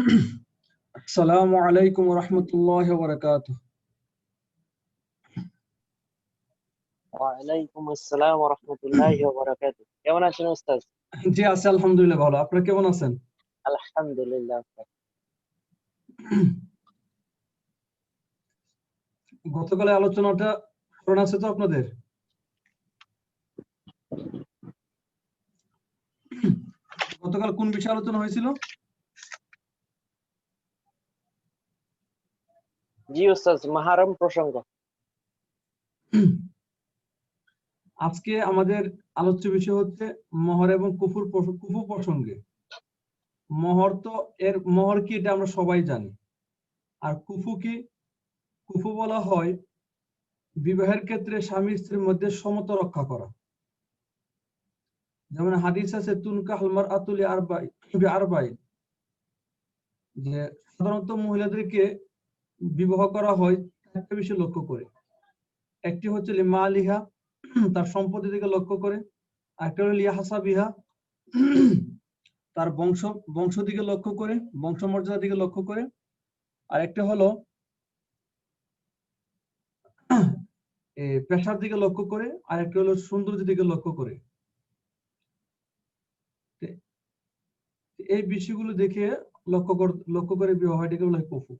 আসসালামু আলাইকুম ওয়া রাহমাতুল্লাহি ওয়া বারাকাতুহু। ওয়ালাইকুম আসসালাম ওয়া রাহমাতুল্লাহি ওয়া বারাকাতুহু। কেমন আছেন ওস্তাদ? জি আছি আলহামদুলিল্লাহ ভালো। আপনারা কেমন আছেন? আলহামদুলিল্লাহ। গতকালের আলোচনাটা স্মরণ আছে তো আপনাদের? গতকাল কোন বিষয়ে আলোচনা হয়েছিল? জি ওস্তাদ, মাহরম প্রসঙ্গ। আজকে আমাদের আলোচ্য বিষয় হচ্ছে মোহর এবং কুফু প্রসঙ্গে। মোহর কি এটা আমরা সবাই জানি। আর কুফু কি? কুফু বলা হয় বিবাহের ক্ষেত্রে স্বামী স্ত্রীর মধ্যে সমতা রক্ষা করা। যেমন হাদিস আছে তুনকাহুল মারআতু লিআরবাঈন, যে সাধারণত মহিলাদেরকে বিবাহ করা হয় একটা বিষয় লক্ষ্য করে। একটি হচ্ছে লিমালিহা, তার সম্পত্তি দিকে লক্ষ্য করে। আরেকটা হলো লিহাসাবিহা, তার বংশ দিকে লক্ষ্য করে, বংশমর্যাদার দিকে লক্ষ্য করে। আরেকটা হলো পেশার দিকে লক্ষ্য করে। আরেকটা হলো সৌন্দর্যের দিকে লক্ষ্য করে। এই বিষয়গুলো দেখে লক্ষ্য করে বিবাহ হয়, এটাকে বলা হয় কুফু।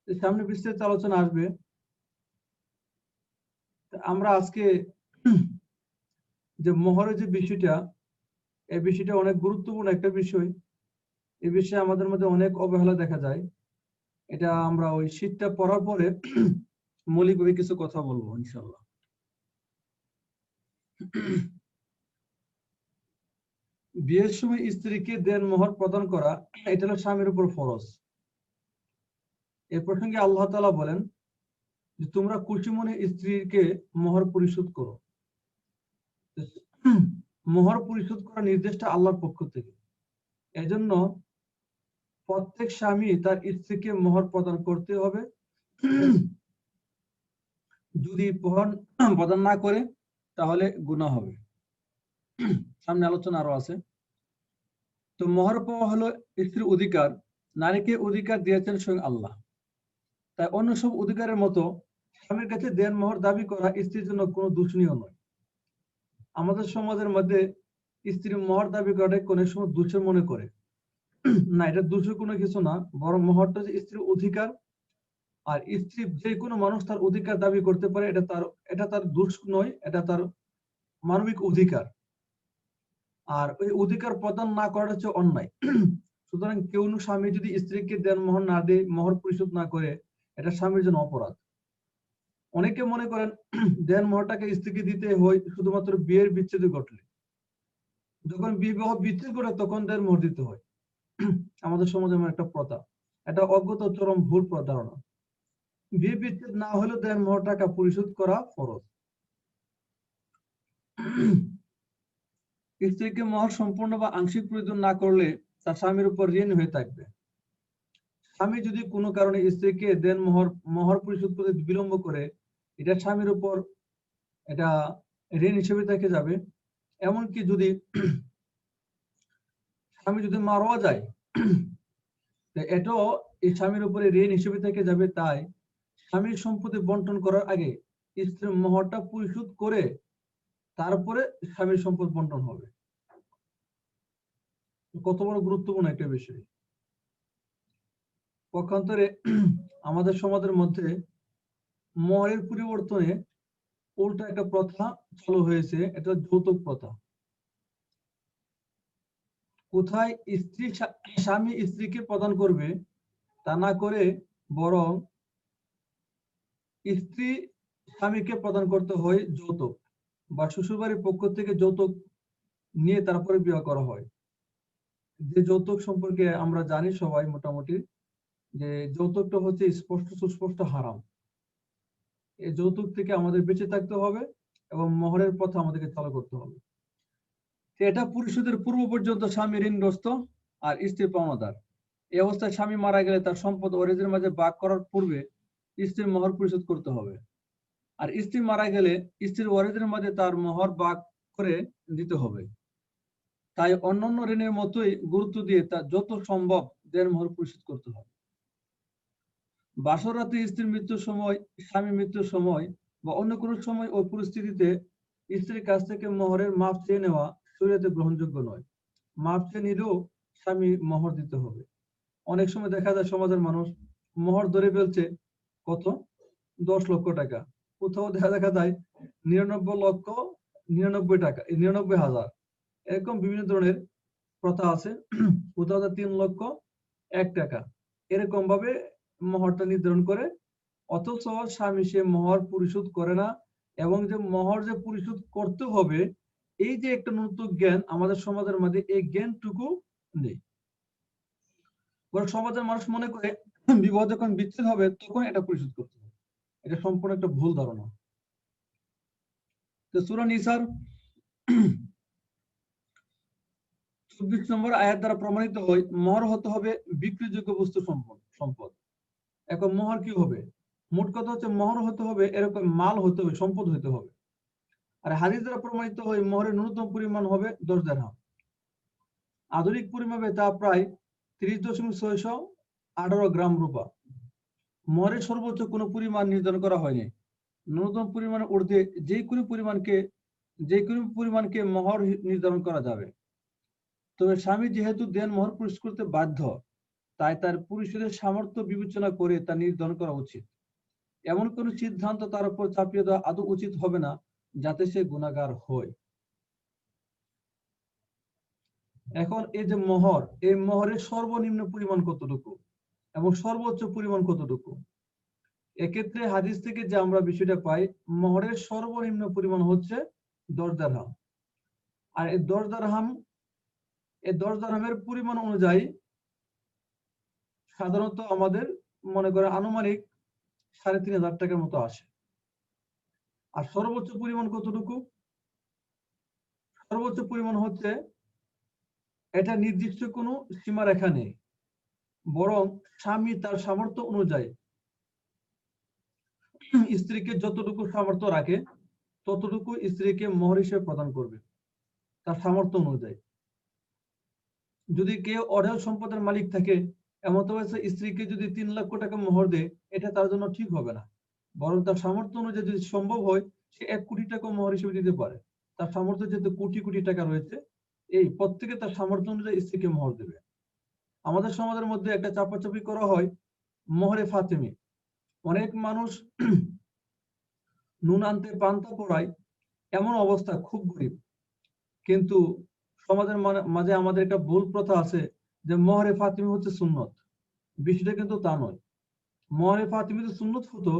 সামনে বিস্তারিত আলোচনা আসবে। আমরা আজকে যে মোহরের যে বিষয়টা, এই বিষয়টা অনেক গুরুত্বপূর্ণ একটা বিষয়। এই বিষয়ে আমাদের মধ্যে অনেক অবহেলা দেখা যায়। এটা আমরা ওই শীতটা পড়ার পরে মৌলিকভাবে কিছু কথা বলবো ইনশাআল্লাহ। বিয়ের সময় স্ত্রীকে দেনমোহর প্রদান করা, এটা হলো স্বামীর উপর ফরজ। এ প্রসঙ্গে আল্লাহ তাআলা বলেন যে তোমরা খুশি মনে স্ত্রীকে মোহর পরিশোধ করো। মোহর পরিশোধ করার নির্দেশটা আল্লাহর পক্ষ থেকে। এজন্য প্রত্যেক স্বামী তার স্ত্রীকে মোহর প্রদান করতে হবে। যদি প্রদান না করে তাহলে গুনাহ হবে। সামনে আলোচনা আরো আছে। তো মোহর পাওয়া হলো স্ত্রীর অধিকার। নারীকে অধিকার দিয়েছেন স্বয়ং আল্লাহ। তাই অন্য সব অধিকারের মতো স্বামীর কাছে দেনমোহর দাবি করা স্ত্রীর জন্য কোনো দূষণীয় নয়। আমাদের সমাজের মধ্যে স্ত্রী মোহর দাবি করাটা কোনো সময় দূষণ মনে করে। না, এটা দূষণ কোনো কিছু না, বরং মোহরটা যে স্ত্রীর অধিকার। আর স্ত্রী যে কোনো মানুষ তার অধিকার দাবি করতে পারে, এটা তার দোষ নয়, এটা তার মানবিক অধিকার। আর ওই অধিকার প্রদান না করাটা হচ্ছে অন্যায়। সুতরাং কেউ স্বামী যদি স্ত্রীকে দেনমোহর না দেয়, মোহর পরিশোধ না করে, এটা স্বামীর জন্য অপরাধ। অনেকে মনে করেন দেনমোহরটাকে স্ত্রীকে দিতে হয় শুধুমাত্র বিয়ের বিচ্ছেদ ঘটলে। যখন বিবাহ বিচ্ছেদ ঘটে তখন দেনমোহর দিতে হয়। আমাদের সমাজে এমন একটা প্রথা। এটা অজ্ঞতা চরম ভুল ধারণা। বিয়ে বিচ্ছেদ না হলেও দেনমোহর টাকা পরিশোধ করা ফরজ। স্ত্রীকে মোহর সম্পূর্ণ বা আংশিক পরিশোধ না করলে তার স্বামীর উপর ঋণ হয়ে থাকবে। স্বামী যদি কোনো কারণে স্ত্রীকে মোহর পরিশোধ করতে বিলম্ব করে, এটা স্বামীর উপর এটা ঋণ হিসেবে থেকে যাবে। এমনকি যদি স্বামী যদি মারাও যায়, এটাও এই স্বামীর উপরে ঋণ হিসেবে থেকে যাবে। তাই স্বামীর সম্পত্তি বন্টন করার আগে স্ত্রীর মোহরটা পরিশোধ করে তারপরে স্বামীর সম্পদ বন্টন হবে। কত বড় গুরুত্বপূর্ণ একটা বিষয়। পক্ষান্তরে আমাদের সমাজের মধ্যে মোহরের পরিবর্তনে উল্টা একটা প্রথা চালু হয়েছে, এটা যৌতুক প্রথা। কোথায় স্বামী স্ত্রীকে প্রদান করবে তা না করে বরং স্ত্রী স্বামীকে প্রদান করতে হয় যৌতুক, বা শ্বশুরবাড়ির পক্ষ থেকে যৌতুক নিয়ে তারপরে বিবাহ করা হয়। যে যৌতুক সম্পর্কে আমরা জানি সবাই মোটামুটি, যে যৌতুকটা হচ্ছে সুস্পষ্ট হারাম। এই যৌতুক থেকে আমাদের বেঁচে থাকতে হবে এবং মোহরের পথ আমাদেরকে চালু করতে হবে। এটা পরিশোধের পূর্ব পর্যন্ত স্বামী ঋণগ্রস্ত আর স্ত্রী পাওনাদার। এই অবস্থায় স্বামী মারা গেলে তার সম্পদ ওয়ারিসদের মাঝে ভাগ করার পূর্বে স্ত্রীর মোহর পরিশোধ করতে হবে। আর স্ত্রী মারা গেলে স্ত্রীর ওয়ারিসদের মাঝে তার মোহর ভাগ করে দিতে হবে। তাই অন্যান্য ঋণের মতোই গুরুত্ব দিয়ে তা যত সম্ভব দেনমোহর পরিশোধ করতে হবে। বাসর রাতে স্ত্রীর মৃত্যুর সময়, স্বামী মৃত্যুর সময় বা অন্য কোনো সময় ও পরিস্থিতিতে স্ত্রীর কাছ থেকে মোহরের মাপ চেয়ে নেওয়া শরীয়তে গ্রহণযোগ্য নয়। মাপ চেয়ে নিলেও স্বামী মোহর দিতে হবে। অনেক সময় দেখা যায় সমাজের মানুষ মোহর ধরে ফেলছে কত 10 লক্ষ টাকা, কোথাও দেখা যায় 99 টাকা, 99,000, এরকম বিভিন্ন ধরনের প্রথা আছে। কোথাও 3,01,000 টাকা, এরকম ভাবে মোহরটা নির্ধারণ করে, অথচ স্বামী সে মোহর পরিশোধ করে না। এবং যে মোহর যে পরিশোধ করতে হবে, এই যে একটা নতুন জ্ঞান আমাদের সমাজের মধ্যে, এই জ্ঞানটুকু নেই। সমাজের মানুষ মনে করে বিবাহ যখন বিচ্ছেদ হবে তখন এটা পরিশোধ করতে হবে। এটা সম্পূর্ণ একটা ভুল ধারণা। তো সূরা নিসার 24 নম্বর আয়াত দ্বারা প্রমাণিত হয় মোহর হতে হবে বিক্রিযোগ্য বস্তু সম্পদ। এখন মোহর কি হবে? মোট কথা হচ্ছে মোহর হতে হবে এরকম মাল হতে হবে, সম্পদ হতে হবে। আর হাদিস দ্বারা প্রমাণিত হয় মোহরের ন্যূনতম পরিমাণ হবে 10 দিরহাম। আধুনিক পরিমাপে তা প্রায় 30.618 গ্রাম রূপা। মোহরের সর্বোচ্চ কোনো পরিমাণ নির্ধারণ করা হয়নি। ন্যূনতম পরিমাণের ঊর্ধ্বে যে কোনো পরিমাণকে মোহর নির্ধারণ করা যাবে। তবে স্বামী যেহেতু দেনমোহর পরিশোধ করতে বাধ্য, তাই তার পরিশোধের সামর্থ্য বিবেচনা করে তা নির্ধারণ করা উচিত। এমন কোন সিদ্ধান্ত তার উপর চাপিয়ে দেওয়া আদৌ উচিত হবে না যাতে সে গুনাহগার হয়। এখন এই যে মোহর, এই মোহরের সর্বনিম্ন পরিমাণ কতটুকু এবং সর্বোচ্চ পরিমাণ কতটুকু? এক্ষেত্রে হাদিস থেকে যে আমরা বিষয়টা পাই, মোহরের সর্বনিম্ন পরিমাণ হচ্ছে 10 দিরহাম। আর এই 10 দিরহামের পরিমাণ অনুযায়ী সাধারণত আমাদের মনে করে আনুমানিক 3,500 টাকার মতো আসে। আর সর্বোচ্চ পরিমাণ কতটুকু? সর্বোচ্চ পরিমাণ হচ্ছে, এটা নির্দিষ্ট কোনো সীমারেখা নেই, বরং স্বামী তার সামর্থ্য অনুযায়ী স্ত্রীকে যতটুকু সামর্থ্য রাখে ততটুকু স্ত্রীকে মোহর হিসেবে প্রদান করবে তার সামর্থ্য অনুযায়ী। যদি কেউ অঢেল সম্পদের মালিক থাকে, এমন অবস্থায় স্ত্রীকে যদি 3 লক্ষ টাকা মোহর দেয়, এটা তার জন্য ঠিক হবে না। বরং তার সামর্থ্য অনুযায়ী যদি সম্ভব হয়, সে 1 কোটি টাকা মোহর হিসেবে দিতে পারে। তার সামর্থ্য যেহেতু কোটি কোটি টাকা রয়েছে, এই প্রত্যেকে তার সামর্থ্য অনুযায়ী স্ত্রীকে মোহর দেবে। আমাদের সমাজের মধ্যে একটা চাপাচাপি করা হয় মোহরে ফাতেমি। অনেক মানুষ নুন আনতে পান্তা পোড়ায়, এমন অবস্থা, খুব গরিব, কিন্তু সমাজের মাঝে আমাদের একটা ভুল প্রথা আছে যে মোহরে ফাতেমি হচ্ছে সুন্নত। বিষয়টা কিন্তু তা নয়। মোহরে ফাতেমি যে সুন্নত হতো,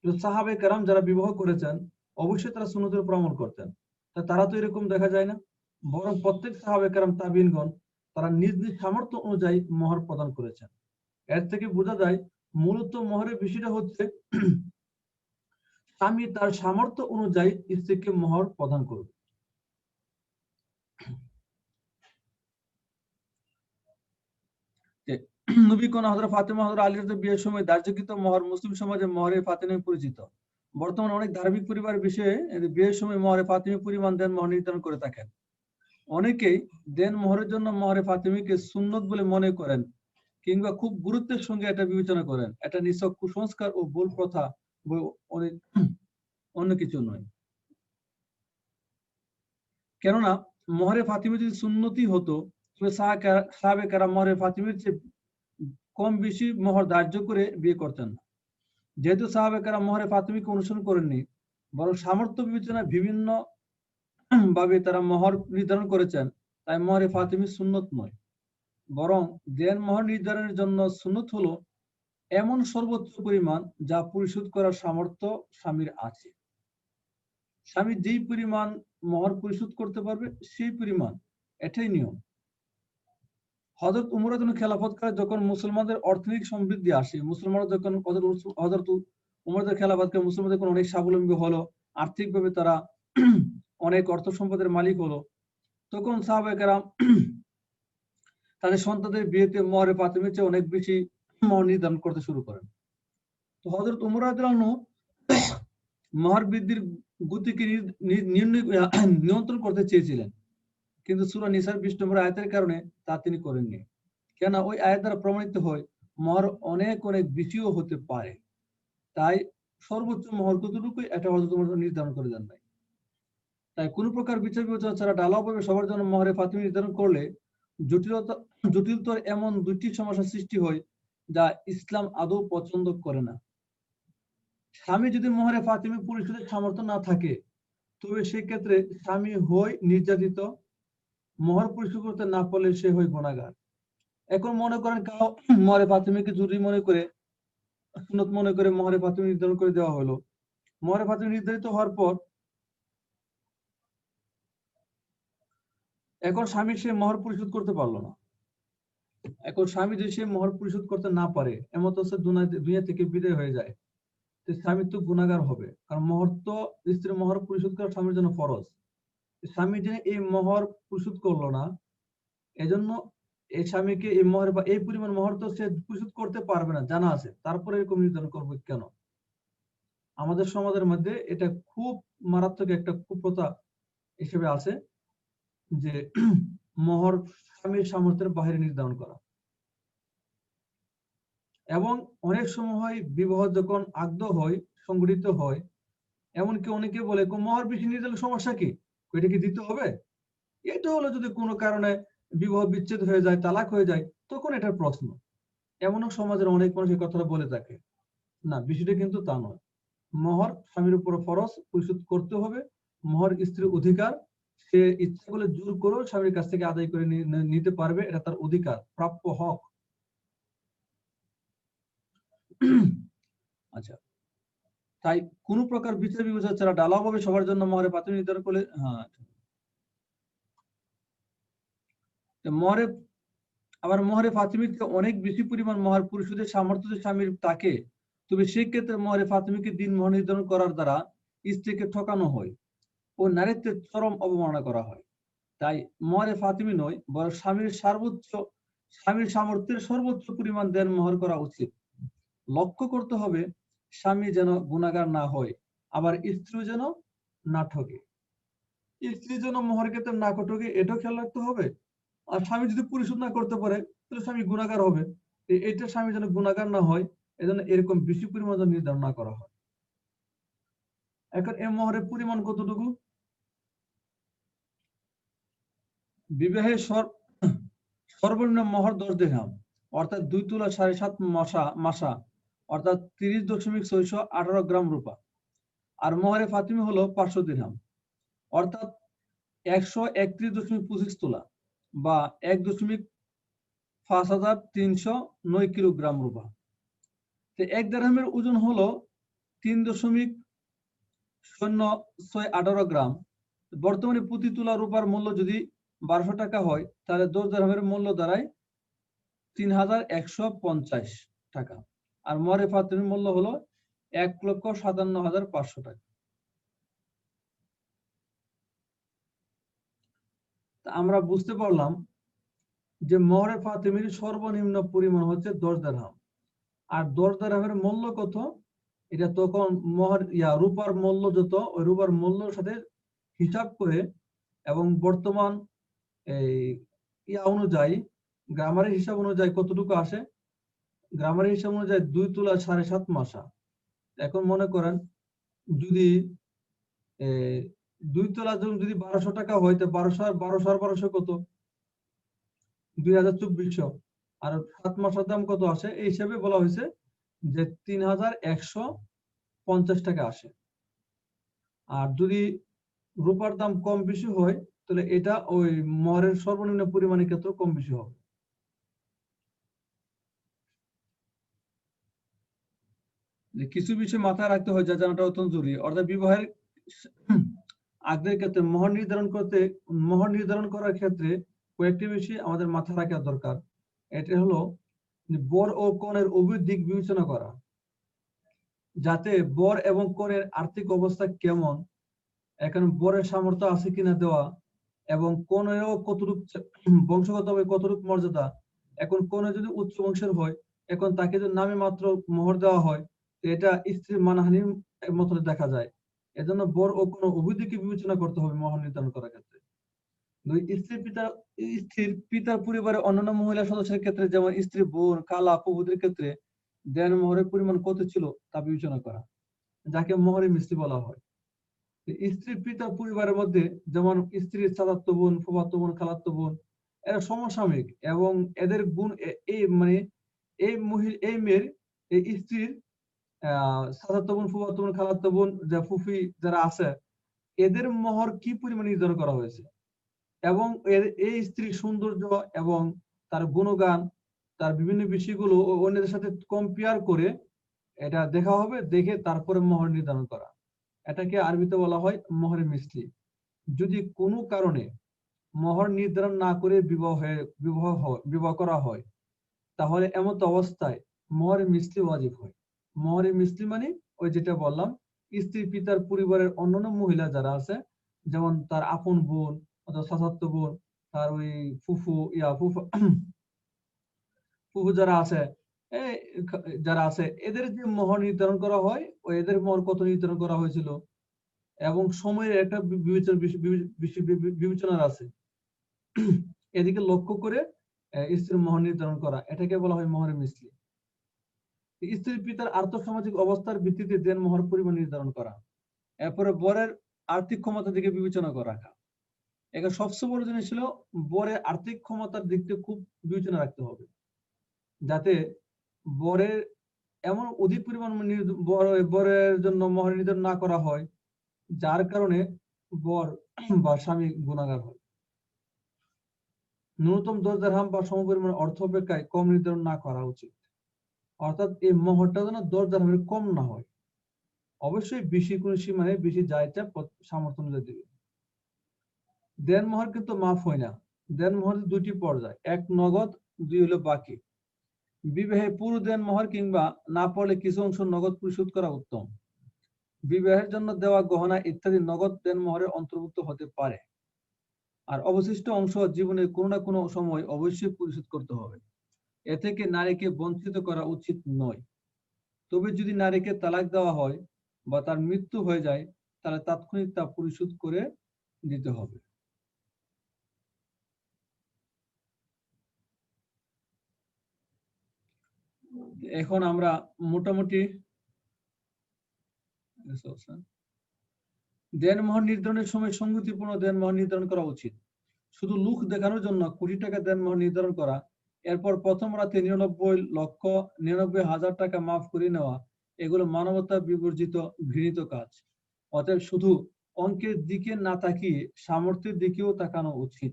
সাহাবে কেরাম যারা বিবাহ করেছেন অবশ্যই তারা সুন্নতের উপর আমল করতেন। তারা তো এরকম দেখা যায় না, বরং প্রত্যেক সাহাবে কেরাম তাবিঈনগণ তারা নিজ নিজ সামর্থ্য অনুযায়ী মোহর প্রদান করেছেন। এর থেকে বোঝা যায় মূলত মোহরের বিষয়টা হচ্ছে স্বামী তার সামর্থ্য অনুযায়ী স্ত্রীকে মোহর প্রদান করবে। নবী কোন হযরত ফাতেমা হযরত আলী রাদিয়াল্লাহু বিয়ের সময় ধার্যকৃত মোহর মুসলিম সমাজে মোহরে ফাতেমি পরিচিত। বর্তমানে অনেক ধার্মিক পরিবার বিষয়ে বিয়ের সময় মোহরে ফাতেমি পরিমাণ দেন মোহর নির্ধারণ করে থাকেন। অনেকেই দেন মোহরের জন্য মোহরে ফাতেমিকে সুন্নত বলে মনে করেন কিংবা খুব গুরুত্বের সঙ্গে এটা বিবেচনা করেন। এটা নিছক কুসংস্কার ও ভুল প্রথা, অনেক অন্য কিছু নয়। কেননা মোহরে ফাতেমি যদি সুন্নতি হতো, তবে সাহাবে কেরাম মোহরে ফাতেমির চেয়ে কম বেশি মোহর ধার্য করে বিয়ে করতেন না। যেহেতু সাহাবে কেরাম মোহরে ফাতেমিকে অনুসরণ করেননি, বরং সামর্থ্য বিবেচনায় বিভিন্ন ভাবে তারা মোহর নির্ধারণ করেছেন, তাই মোহরে ফাতেমি সুন্নত নয়। বরং দেন মোহর নির্ধারণের জন্য সুন্নত হলো এমন সর্বোচ্চ পরিমাণ যা পরিশোধ করার সামর্থ্য স্বামীর আছে। স্বামী যেই পরিমাণ মোহর পরিশোধ করতে পারবে সেই পরিমাণ, এটাই নিয়ম। হযরত উমর রাদিয়াল্লাহু খেলাফতকালে যখন মুসলমানদের অর্থনৈতিক সমৃদ্ধি আসে, মুসলমানরা যখন হযরত উমরের খেলাফতকালে মুসলমানদের যখন অনেক স্বাবলম্বী হলো, আর্থিকভাবে তারা অনেক অর্থ সম্পদের মালিক হলো, তখন সাহাবায়ে কেরাম তাদের সন্তানদের বিয়েতে মোহরে ফাতেমির চেয়ে অনেক বেশি মোহর নির্ধারণ করতে শুরু করেন। তো হযরত উমর রাদিয়াল্লাহু আনহু মোহর বৃদ্ধির গতিকে নিয়ন্ত্রণ করতে চেয়েছিলেন। কিন্তু সূরা নিসার 20 নম্বর আয়াতের কারণে তা তিনি করেননি। কেন? ওই আয়াত দ্বারা প্রমাণিত হয় মহর অনেক অনেক বেশিও হতে পারে। তাই সর্বোচ্চ মহর কতটুকু এটা হযরত ওমর নির্ধারণ করে দেন নাই। তাই কোনো প্রকার বিচার বিবেচনা ছাড়া ঢালাওভাবে সবার জন্য মহরে ফাতিমি নির্ধারণ করলে জটিলতর এমন দুটি সমস্যার সৃষ্টি হয় যা ইসলাম আদৌ পছন্দ করে না। স্বামী যদি মহরে ফাতিমি পরিশোধের সামর্থ্য না থাকে, তবে সেক্ষেত্রে স্বামী হয় নির্যাতিত, মহর পরিশোধ করতে না পারলে সে হয় গুনাহগার। এখন মনে করেন কাউ মহরে ফাতিমিকে জরুরি মনে করে, সুন্নত মনে করে মহরে ফাতিমি নির্ধারণ করে দেওয়া হলো। মহরে ফাতিমি নির্ধারিত হওয়ার পর এখন স্বামী সে মহর পরিশোধ করতে পারলো না। এখন স্বামী যদি সে মহর পরিশোধ করতে না পারে, এমত সে দুনিয়া থেকে বিদায় হয়ে যায়, তো স্বামী তো গুনাহগার হবে। কারণ মহর তো স্ত্রীর মহর পরিশোধ করা স্বামীর জন্য ফরজ। স্বামী যে এই মহর পরিশোধ করলো না, এজন্য এই স্বামীকে এই মহর বা এই পরিমাণ মহর তো সে পরিশোধ করতে পারবে না, জানা আছে। তারপরে এরকম নির্ধারণ করবে কেন? আমাদের সমাজের মধ্যে এটা খুব মারাত্মক একটা কুপ্রথা হিসেবে আছে যে মহর স্বামীর সামর্থ্যের বাইরে নির্ধারণ করা। এবং অনেক সময় বিবাহ যখন আগ্ধ হয়, সংগঠিত হয়, এমনকি অনেকে বলে মহর বেশি নিয়ে দিলে সমস্যা কি, এটা কি দিতে হবে? এটা হলো যদি কোনো কারণে বিবাহ বিচ্ছেদ হয়ে যায়, তালাক হয়ে যায়, তখন এটার প্রশ্ন। এমনও সমাজের অনেক মানুষ এই কথাটা বলে থাকে। না, বিষয়টা কিন্তু তা নয়। মহর স্বামীর উপর ফরজ, পরিশোধ করতে হবে। মহর স্ত্রীর অধিকার, সে ইচ্ছা করলে জোর করেও স্বামীর কাছ থেকে আদায় করে নিতে পারবে, এটা তার অধিকার, প্রাপ্য হক। আচ্ছা, তাই কোন প্রকার বিচার বিবেচনা ছাড়া ঢালাওভাবে সবার জন্য মহরে পাত্র নির্ধারণ করলে মহরে আবার মহরে ফাতিমিকে অনেক বেশি পরিমাণ মহর পরিশোধের সামর্থ্য যদি স্বামীর থাকে, তবে সেই ক্ষেত্রে মহরে ফাতিমিকে দিন মহর নির্ধারণ করার দ্বারা স্ত্রীকে ঠকানো হয় ও নারীত্বের চরম অবমাননা করা হয়। তাই মহরে ফাতিমি নয়, বরং স্বামীর সামর্থ্যের সর্বোচ্চ পরিমাণ দেন মহর করা উচিত। লক্ষ্য করতে হবে স্বামী যেন গুনাহগার না হয়, আবার স্ত্রী যেন না ঠকে। স্ত্রী যেন মহর ক্ষেত্রে না ঠকে, এটাও খেয়াল রাখতে হবে। আর স্বামী যদি পরিশোধ না করতে পারে, তাহলে স্বামী গুনাহগার হবে। এটা স্বামী যেন গুনাহগার না হয়, এজন্য এরকম বেশি পরিমাণ নির্ধারণ না করা হয়। এখন এই মহরের পরিমাণ কতটুকু? বিবাহের সর্বনিম্ন মহর 10 দিরহাম, অর্থাৎ 2 তোলা 7.5 মাসা, অর্থাৎ 30.618 গ্রাম রূপা। আর মহরে ফাতিমি হলো 500 দিরহাম, অর্থাৎ 131.25 তোলা বা 1.5309 কিলোগ্রাম রূপা। তো 1 দিরহামের ওজন হলো 3.0618 গ্রাম। বর্তমানে প্রতি তোলা রূপার মূল্য যদি 1200 টাকা হয়, তাহলে 10 দিরহামের মূল্য দাঁড়ায় 3150 টাকা। আর মহরে ফাতিমির মূল্য হলো 1,57,500 টাকা। আমরা বুঝতে পারলাম যে মহরে ফাতিমির সর্বনিম্ন পরিমাণ হচ্ছে 10 দিরহাম। আর 10 দিরহামের মূল্য কত? এটা তখন রূপার মূল্য যত, ওই রূপার মূল্যের সাথে হিসাব করে এবং বর্তমান এই অনুযায়ী গ্রামারের হিসাব অনুযায়ী কতটুকু আসে? গ্রামারের হিসাব অনুযায়ী 2 তোলা 7.5 মাসা। এখন মনে করেন যদি 2 তোলা যদি 1200 টাকা হয়, তো 1200 কত? 2400। আর 7 মাসের দাম কত আসে? এই হিসাবে বলা হয়েছে যে 3150 টাকা আসে। আর যদি রূপার দাম কম বেশি হয়, তাহলে এটা ওই মহরের সর্বনিম্ন পরিমাণের ক্ষেত্রে কম বেশি হবে। কিছু বিষয় মাথায় রাখতে হয়, যা জানাটা অত্যন্ত জরুরি। অর্থাৎ বিবাহের আগের ক্ষেত্রে মহর নির্ধারণ করার ক্ষেত্রে কয়েকটি বিষয় আমাদের মাথায় রাখা দরকার। এটা হলো বর ও কনের উভয় দিক বিবেচনা করা, যাতে বর এবং কনের আর্থিক অবস্থা কেমন, এখন বরের সামর্থ্য আছে কিনা দেওয়া, এবং কনেরও কতটুকু বংশগতভাবে কতটুকু মর্যাদা। এখন কনে যদি উচ্চ বংশের হয়, এখন তাকে যদি নামে মাত্র মোহর দেওয়া হয়, এটা স্ত্রীর মানহানির মতো দেখা যায়। এজন্য বর ও কোন উভয় দিকে বিবেচনা করতে হবে মোহর নির্ধারণ করার ক্ষেত্রে। দুই, স্ত্রীর পিতার পরিবারের অন্যান্য মহিলা সদস্যের ক্ষেত্রে যেমন স্ত্রী, বোন, খালা, ফুফুদের ক্ষেত্রে দেন মোহরের পরিমাণ কত ছিল তা বিবেচনা করা, যাকে মোহরে মিসলি বলা হয়। স্ত্রীর পিতার পরিবারের মধ্যে যেমন স্ত্রীর চাচাতো বোন, ফুফাতো বোন, খালাতো বোন, এরা সমসাময়িক এবং এদের গুণ মানে এই মেয়ের এই স্ত্রীর চাচাতো বোন, ফুফাতো বোন, খালাতো বোন, ফুফি যারা আছে, এদের মোহর কি পরিমাণ নির্ধারণ করা হয়েছে এবং এই স্ত্রীর সৌন্দর্য এবং তার গুণগান, তার বিভিন্ন বিষয়গুলো অন্যদের সাথে কম্পেয়ার করে এটা দেখা হবে, দেখে তারপরে মোহর নির্ধারণ করা। এটাকে আরবিতে বলা হয় মোহরে মিসলি। যদি কোনো কারণে মোহর নির্ধারণ না করে বিবাহ করা হয়, তাহলে এমত অবস্থায় মোহরে মিসলি ওয়াজিব হয়। মোহরে মিসলি মানে ওই যেটা বললাম, স্ত্রী পিতার পরিবারের অন্যান্য মহিলা যারা আছে, যেমন তার আপন বোন অথবা চাচাতো বোন, তার ওই ফুফু ফুফু যারা আছে এদের যে মোহর নির্ধারণ করা হয়, এদের মোহর কত নির্ধারণ করা হয়েছিল এবং সময়ের একটা বিবেচনা আছে, এদিকে লক্ষ্য করে স্ত্রীর মোহর নির্ধারণ করা, এটাকে বলা হয় মোহরে মিসলি। স্ত্রীর পিতার আর্থসামাজিক অবস্থার ভিত্তিতে দেন মোহর পরিমাণ নির্ধারণ করা। এরপরে বরের আর্থিক ক্ষমতা দিকে বিবেচনা করা। এখানে সবচেয়ে বড় জিনিস ছিল বরের আর্থিক ক্ষমতার দিক থেকে খুব বিবেচনা রাখতে হবে, যাতে বরের এমন অধিক পরিমাণ বরের জন্য মোহর নির্ধারণ না করা হয় যার কারণে বর বা স্বামী গুনাহগার হয়। ন্যূনতম 10 দিরহাম বা সমপরিমাণ অর্থ অপেক্ষায় কম নির্ধারণ না করা উচিত। অর্থাৎ এই মোহরটা যেন 10 দিরহামের কম না হয়, অবশ্যই বেশি কোনো সীমায় বেশি যা ইচ্ছা সামর্থ্য অনুযায়ী দেবে। দেন মোহর কিন্তু মাফ হয় না। দেন মোহর দুটি পর্যায়, এক নগদ, দুই হলো বাকি। বিবাহে পুরো দেন মোহর কিংবা না পড়লে কিছু অংশ নগদ পরিশোধ করা উত্তম। বিবাহের জন্য দেওয়া গহনা ইত্যাদি নগদ দেন মোহরের অন্তর্ভুক্ত হতে পারে, আর অবশিষ্ট অংশ জীবনের কোনো না কোনো সময় অবশ্যই পরিশোধ করতে হবে। এ থেকে নারীকে বঞ্চিত করা উচিত নয়। তবে যদি নারীকে তালাক দেওয়া হয় বা তার মৃত্যু হয়ে যায়, তাহলে তাৎক্ষণিক তা পরিশোধ করে দিতে হবে। এখন আমরা মোটামুটি দেনমোহর নির্ধারণের সময় সংগতিপূর্ণ দেনমোহর নির্ধারণ করা উচিত। শুধু লুক দেখানোর জন্য কোটি টাকা দেনমোহর নির্ধারণ করা, এরপর প্রথম রাতে 99,99,000 টাকা মাফ করে নেওয়া, এগুলো মানবতা বিবর্জিত ঘৃণিত কাজ। অতএব শুধু অঙ্কের দিকে না তাকিয়ে সামর্থ্যের দিকেও তাকানো উচিত।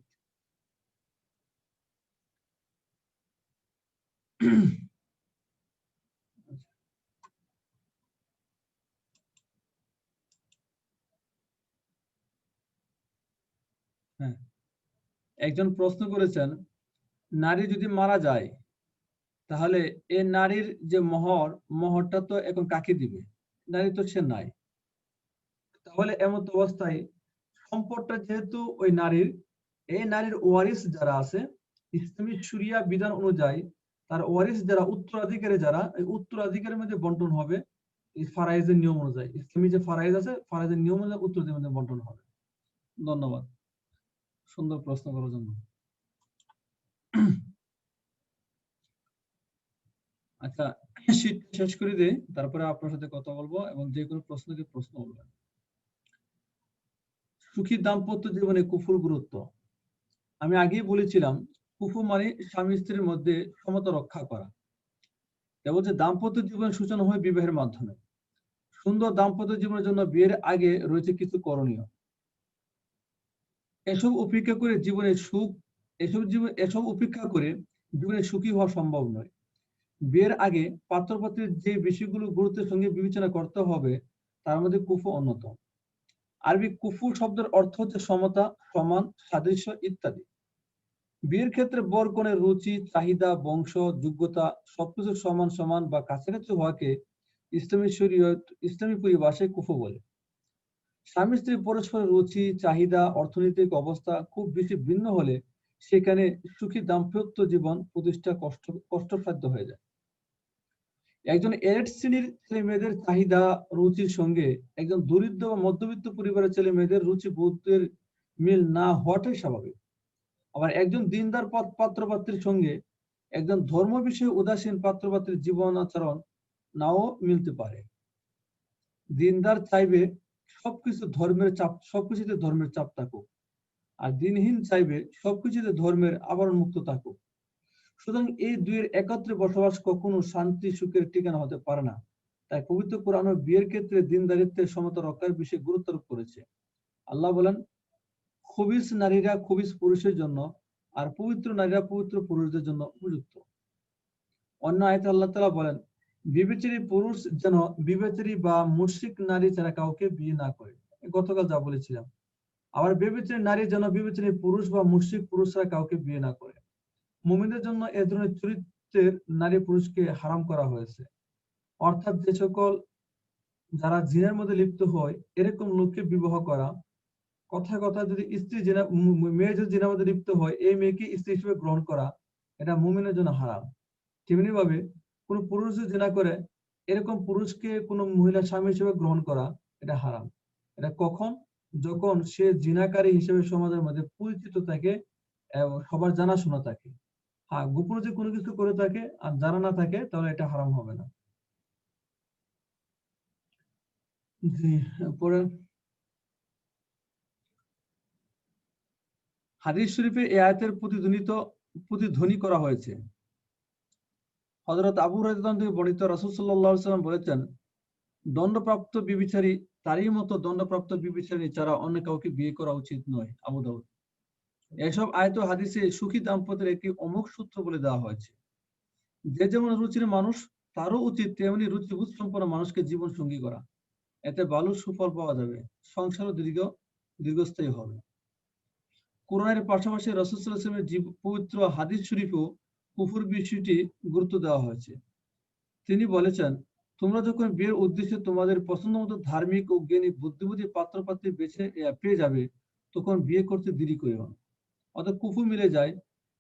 হ্যাঁ, একজন প্রশ্ন করেছেন, নারী যদি মারা যায় তাহলে এই নারীর যে মোহরটা তো এখন কাকে দিবে? নারী তো সে নাই। তাহলে এমন অবস্থায় সম্পদটা যেহেতু ওই নারীর, এই নারীর ওয়ারিস যারা আছে ইসলামী শরিয়া বিধান অনুযায়ী তার ওয়ারিস যারা উত্তরাধিকারী, যারা এই উত্তরাধিকারের মধ্যে বন্টন হবে এই ফারাইজের নিয়ম অনুযায়ী। ইসলামী যে ফারাইজ আছে, ফারাইজের নিয়ম অনুযায়ী উত্তরাধিকারের মধ্যে বন্টন হবে। ধন্যবাদ সুন্দর প্রশ্ন করার জন্য। আচ্ছা, শীতটা শেষ করে দিই, তারপরে আপনার সাথে কথা বলবো এবং যে কোনো প্রশ্নকে প্রশ্ন বলবেন। সুখী দাম্পত্য জীবনে কুফুর গুরুত্ব। আমি আগেই বলেছিলাম, কুফু মানে স্বামী স্ত্রীর মধ্যে সমতা রক্ষা করা এবং যে দাম্পত্য জীবন সূচনা হয় বিবাহের মাধ্যমে। সুন্দর দাম্পত্য জীবনের জন্য বিয়ের আগে রয়েছে কিছু করণীয়। এসব উপেক্ষা করে জীবনে সুখী হওয়া সম্ভব নয়। বিয়ের আগে পাত্রপাত্রীর যে বিষয়গুলো গুরুত্বের সঙ্গে বিবেচনা করতে হবে তার মধ্যে কুফু অন্যতম। আরবি কুফু শব্দের অর্থ হচ্ছে সমতা, সমান, সাদৃশ্য ইত্যাদি। বিয়ের ক্ষেত্রে বর কনের রুচি, চাহিদা, বংশ, যোগ্যতা সবকিছু সমান সমান বা কাছাকাছি হওয়াকে ইসলামী পরিভাষায় কুফু বলে। স্বামী স্ত্রী পরস্পরের রুচি, চাহিদা, অর্থনৈতিক অবস্থা খুব বেশি ভিন্ন হলে সেখানে সুখী দাম্পত্য জীবন প্রতিষ্ঠা কষ্টসাধ্য হয়ে যায়। একজন এলিট শ্রেণীর ছেলে মেয়েদের চাহিদা রুচির সঙ্গে একজন দরিদ্র বা মধ্যবিত্ত পরিবারের ছেলে মেয়েদের রুচি বোধের মিল না হওয়াটাই স্বাভাবিক। আবার একজন দিনদার পাত্রপাত্রীর সঙ্গে একজন ধর্ম বিষয়ে উদাসীন পাত্রপাত্রীর জীবন আচরণ নাও মিলতে পারে। দিনদার চাইবে সবকিছুতে ধর্মের চাপ থাকুক, আর দিনহীন চাইবে সবকিছুতে ধর্মের আবরণ মুক্ত থাকুক। সুতরাং এই দুইয়ের একত্রে বসবাস কখনো শান্তি সুখের ঠিকানা হতে পারে না। তাই পবিত্র কোরআন বিয়ের ক্ষেত্রে দিনদারিত্বের সমতা রক্ষার বিষয়ে গুরুত্ব আরোপ করেছে। আল্লাহ বলেন, খবিস নারীরা খবিস পুরুষের জন্য, আর পবিত্র নারীরা পবিত্র পুরুষদের জন্য উপযুক্ত। অন্য আয়াতে আল্লাহ তাআলা বলেন, বিবেচারী পুরুষ যেন বিবেচারী বা মুশরিক নারী ছাড়া কাউকে বিয়ে না করে। গতকাল যা বলেছিলাম। আবার বিবেচারী নারী যেন বিবেচারী পুরুষ বা মুশরিক পুরুষ ছাড়া কাউকে বিয়ে না করে। মুমিনদের জন্য এ ধরনের চরিত্রের নারী পুরুষকে হারাম করা হয়েছে। অর্থাৎ যে সকল যারা জিনের মধ্যে লিপ্ত হয় এরকম লোককে বিবাহ করা, কথা যদি মেয়ে যদি জিনের মধ্যে লিপ্ত হয় এই মেয়েকে স্ত্রী হিসেবে গ্রহণ করা, এটা মুমিনের জন্য হারাম। তেমনি ভাবে কোন পুরুষ যদি জিনা করে এরকম পুরুষকে কোন মহিলা স্বামী হিসেবে গ্রহণ করা, এটা হারাম। এটা কখন? যখন সে জিনাকারী হিসেবে সমাজের মধ্যে পরিচিত থাকে এবং সবার জানাশোনা থাকে। হ্যাঁ, গোপনে যে কোনো কিছু করে থাকে আর জানা না থাকে তাহলে এটা হারাম হবে না। জি, পরে হাদিস শরীফে এই আয়াতের প্রতিধ্বনি করা হয়েছে। হযরত আবু হুরায়রা থেকে বর্ণিত, রাসূল সাল্লাল্লাহু আলাইহি ওয়াসাল্লাম বলেছেন, দণ্ডপ্রাপ্ত ব্যভিচারী তারই মতো দণ্ডপ্রাপ্ত ব্যভিচারী ছাড়া অন্য কাউকে বিয়ে করা উচিত নয়। আবু দাউদ। এসব আয়াত ও হাদিসে সুখী দাম্পত্যের একটি অমোঘ সূত্র বলে দেওয়া হয়েছে। যে যেমন রুচির মানুষ তারও উচিত তেমনি রুচিবোধ সম্পন্ন মানুষকে জীবন সঙ্গী করা। এতে ভালো সুফল পাওয়া যাবে, সংসারও দীর্ঘস্থায়ী হবে। কোরআনের পাশাপাশি রাসূল সাল্লাল্লাহু আলাইহি ওয়াসাল্লামের পবিত্র হাদিস শরীফেও কুফর বিষয়টি গুরুত্ব দেওয়া হয়েছে। তিনি বলেছেন, তোমরা যখন বিয়ের উদ্দেশ্যে তোমাদের পছন্দ মতো ধার্মিক ও জ্ঞানী বুদ্ধিমতী পাত্রপাত্রী পেয়ে যাবে তখন বিয়ে করতে দেরি করিও না। অর্থাৎ কুফর মিলে যায়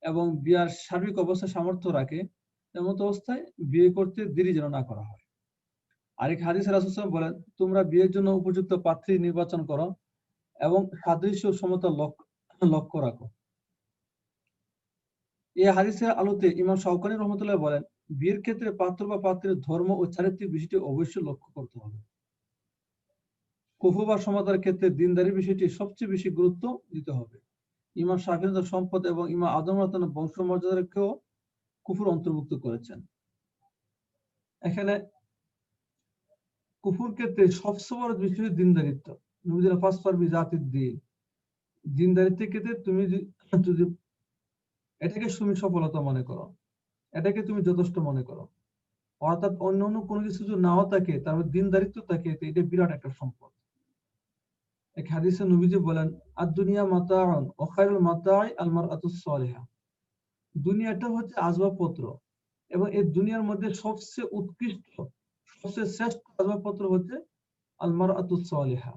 এবং বিয়ার সার্বিক অবস্থা সামর্থ্য রাখে, এমন অবস্থায় বিয়ে করতে দেরি যেন না করা হয়। আরেক হাদিসে রাসূল সাল্লাল্লাহু আলাইহি ওয়াসাল্লাম বলেন, তোমরা বিয়ের জন্য উপযুক্ত পাত্রী নির্বাচন করো এবং সাদৃশ্য সমতা লক্ষ্য রাখো। এই হাদিসের আলোতে ইমাম শাওকানী রহমতুল্লাহ বলেন, বিয়ের ক্ষেত্রে পাত্র বা পাত্রের ধর্ম ও চারিত্রিক বিষয়টি অবশ্যই লক্ষ্য করতে হবে। কুফর বা সমাজের ক্ষেত্রে দিনদারি বিষয়টি সবচেয়ে বেশি গুরুত্ব দিতে হবে। ইমাম শাফিঈ তার সম্পদ এবং ইমাম আদম রাদিয়াল্লাহু বংশ মর্যাদাকেও কুফর অন্তর্ভুক্ত করেছেন। এখানে কুফর ক্ষেত্রে সবচেয়ে বড় বিষয় দিনদারিত্ব। নবীজি ফাসফার বিজাতিদ দ্বীন, দিনদারিত্বের ক্ষেত্রে তুমি যদি এটাকে তুমি সফলতা মনে করো, এটাকে তুমি যথেষ্ট মনে করো, অর্থাৎ অন্য কোনো কিছু যদি নাও থাকে তারপর দিনদারিত্ব থাকে, এটা বিরাট একটা সম্পদ। এক হাদিসে নবীজি বলেন, আদ-দুনিয়া মাতাউন ওয়া খায়রুল মাতাই আল মারআতুস সালিহা। দুনিয়াটা হচ্ছে আসবাবপত্র এবং এই দুনিয়ার মধ্যে সবচেয়ে উৎকৃষ্ট সবচেয়ে শ্রেষ্ঠ আসবাবপত্র হচ্ছে আল মারআতুস সালিহা,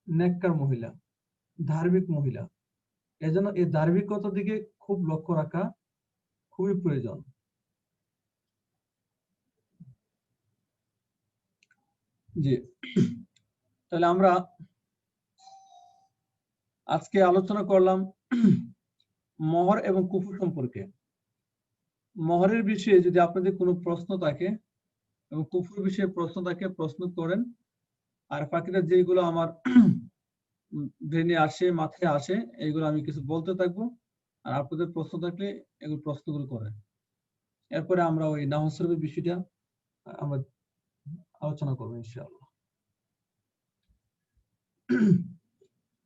নেককার মহিলা, ধার্মিক মহিলা। এজন্য এই ধার্মিকতার দিকে খুব লক্ষ্য রাখা খুবই প্রয়োজন। জি, তাহলে আমরা আজকে আলোচনা করলাম মোহর এবং কুফর সম্পর্কে। মোহরের বিষয়ে যদি আপনাদের কোনো প্রশ্ন থাকে এবং কুফর বিষয়ে প্রশ্ন থাকে প্রশ্ন করেন, আর বাকিটা যেগুলো আমার ব্রেনে আসে মাথায় আসে এইগুলো আমি কিছু বলতে থাকবো, আর আপনাদের প্রশ্ন থাকলে এগুলো প্রশ্নগুলো করেন। এরপরে আমরা ওই নাহু সরফের বিষয়টা আমরা আলোচনা করবো ইনশাআল্লাহ।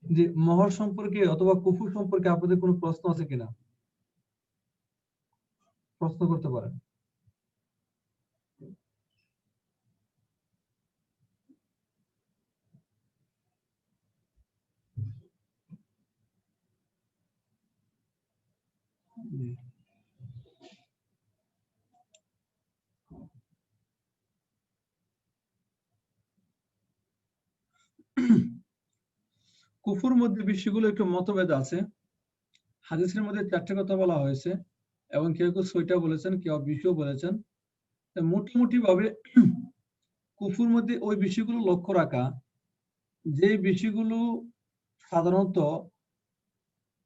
যে মোহর সম্পর্কে অথবা কুফর সম্পর্কে আপনাদের কোনো প্রশ্ন আছে কিনা, প্রশ্ন করতে পারেন। জি। কুফর মধ্যে বিষয়গুলো একটু মতভেদ আছে। হাদিসের মধ্যে 4টে কথা বলা হয়েছে এবং কেউ কেউ 6টা বলেছেন, কেউ 20ও বলেছেন। মোটামুটি ভাবে কুফর মধ্যে ওই বিষয়গুলো লক্ষ্য রাখা যে বিষয়গুলো সাধারণত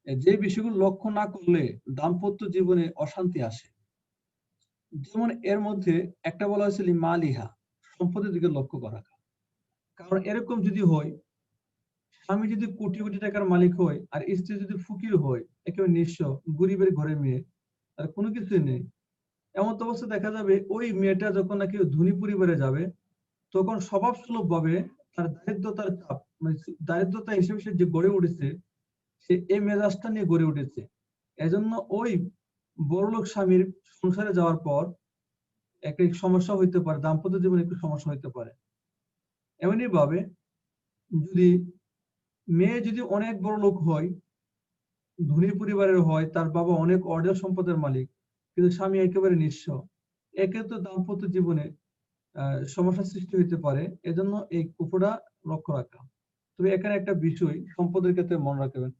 যে বিষয়গুলো লক্ষ্য না করলে দাম্পত্য জীবনে অশান্তি আসে। যেমন এর মধ্যে একটা বলা হয়েছিল মালিহা, সম্পদের দিকে লক্ষ্য করা। কারণ এরকম যদি হয়, স্বামী যদি কোটি কোটি টাকার মালিক হয় আর স্ত্রী যদি ফকির হয়, একেবারে নিঃস্ব গরিবের ঘরে মেয়ে, আর কোনো কিছুই নেই, এমন তো অবস্থা দেখা যাবে ওই মেয়েটা যখন নাকি ধনী পরিবারে যাবে, তখন স্বভাব সুলভ ভাবে তার দারিদ্রতার চাপ, মানে দারিদ্রতা হিসেবে সে যে গড়ে উঠেছে, সে এই মেজাজটা নিয়ে গড়ে উঠেছে। এজন্য ওই বড়লোক স্বামীর সংসারে যাওয়ার পর একটা সমস্যা হইতে পারে, দাম্পত্য জীবনে একটু সমস্যা হইতে পারে। এমনি ভাবে যদি মেয়ে যদি অনেক বড় লোক হয়, ধনী পরিবারের হয়, তার বাবা অনেক অঢেল সম্পদের মালিক, কিন্তু স্বামী একেবারে নিঃস্ব, এক্ষেত্রে দাম্পত্য জীবনে সমস্যার সৃষ্টি হইতে পারে। এজন্য এই কুফুরা লক্ষ্য রাখা। তবে এখানে একটা বিষয় সম্পদের ক্ষেত্রে মনে রাখবেন,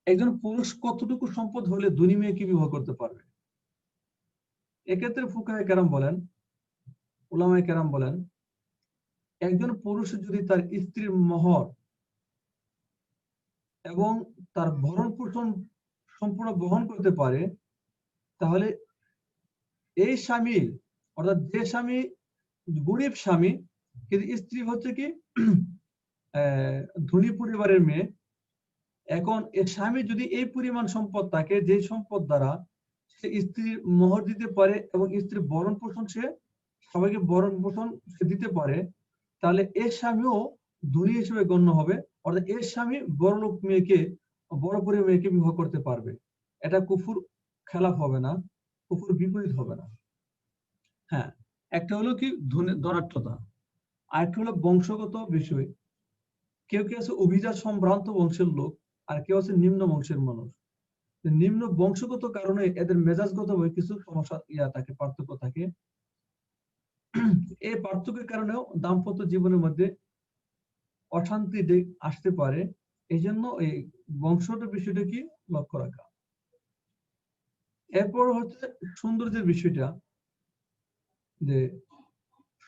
একজন পুরুষ কতটুকু সম্পদ হলে ধনী মেয়েকে বিবাহ করতে পারবে। এক্ষেত্রে ফুকাহে কেরাম বলেন, উলামায়ে কেরাম বলেন, একজন পুরুষ যদি তার স্ত্রীর মহর এবং তার ভরণ পোষণ সম্পূর্ণ বহন করতে পারে, তাহলে এই স্বামী, অর্থাৎ যে স্বামী গরিব স্বামী কিন্তু স্ত্রী হচ্ছে কি ধনী পরিবারের মেয়ে, এখন এর স্বামী যদি এই পরিমাণ সম্পদ থাকে, যে সম্পদ দ্বারা সে স্ত্রীর মোহর দিতে পারে এবং স্ত্রীর ভরণ পোষণ সে সবাইকে ভরণ পোষণ সে দিতে পারে, তাহলে এর স্বামীও ধনী হিসেবে গণ্য হবে। অর্থাৎ এর স্বামী বড় লোক মেয়েকে, বড় পরিবার মেয়েকে বিবাহ করতে পারবে। এটা কুফুর খেলাফ হবে না, কুফুর বিপরীত হবে না। হ্যাঁ, একটা হলো কি ধনাঢ্যতা, আরেকটা হলো বংশগত বিষয়। কেউ কেউ আছে অভিজাত সম্ভ্রান্ত বংশের লোক, আর কেউ আছে নিম্ন বংশের মানুষ। নিম্ন বংশগত কারণে এদের মেজাজগত কিছু সমস্যা থাকে, পার্থক্য থাকে। এই পার্থক্যের কারণেও দাম্পত্য জীবনের মধ্যে অশান্তি আসতে পারে। এই জন্য এই বংশগত বিষয়টা কি লক্ষ্য রাখা। এরপর হচ্ছে সৌন্দর্যের বিষয়টা, যে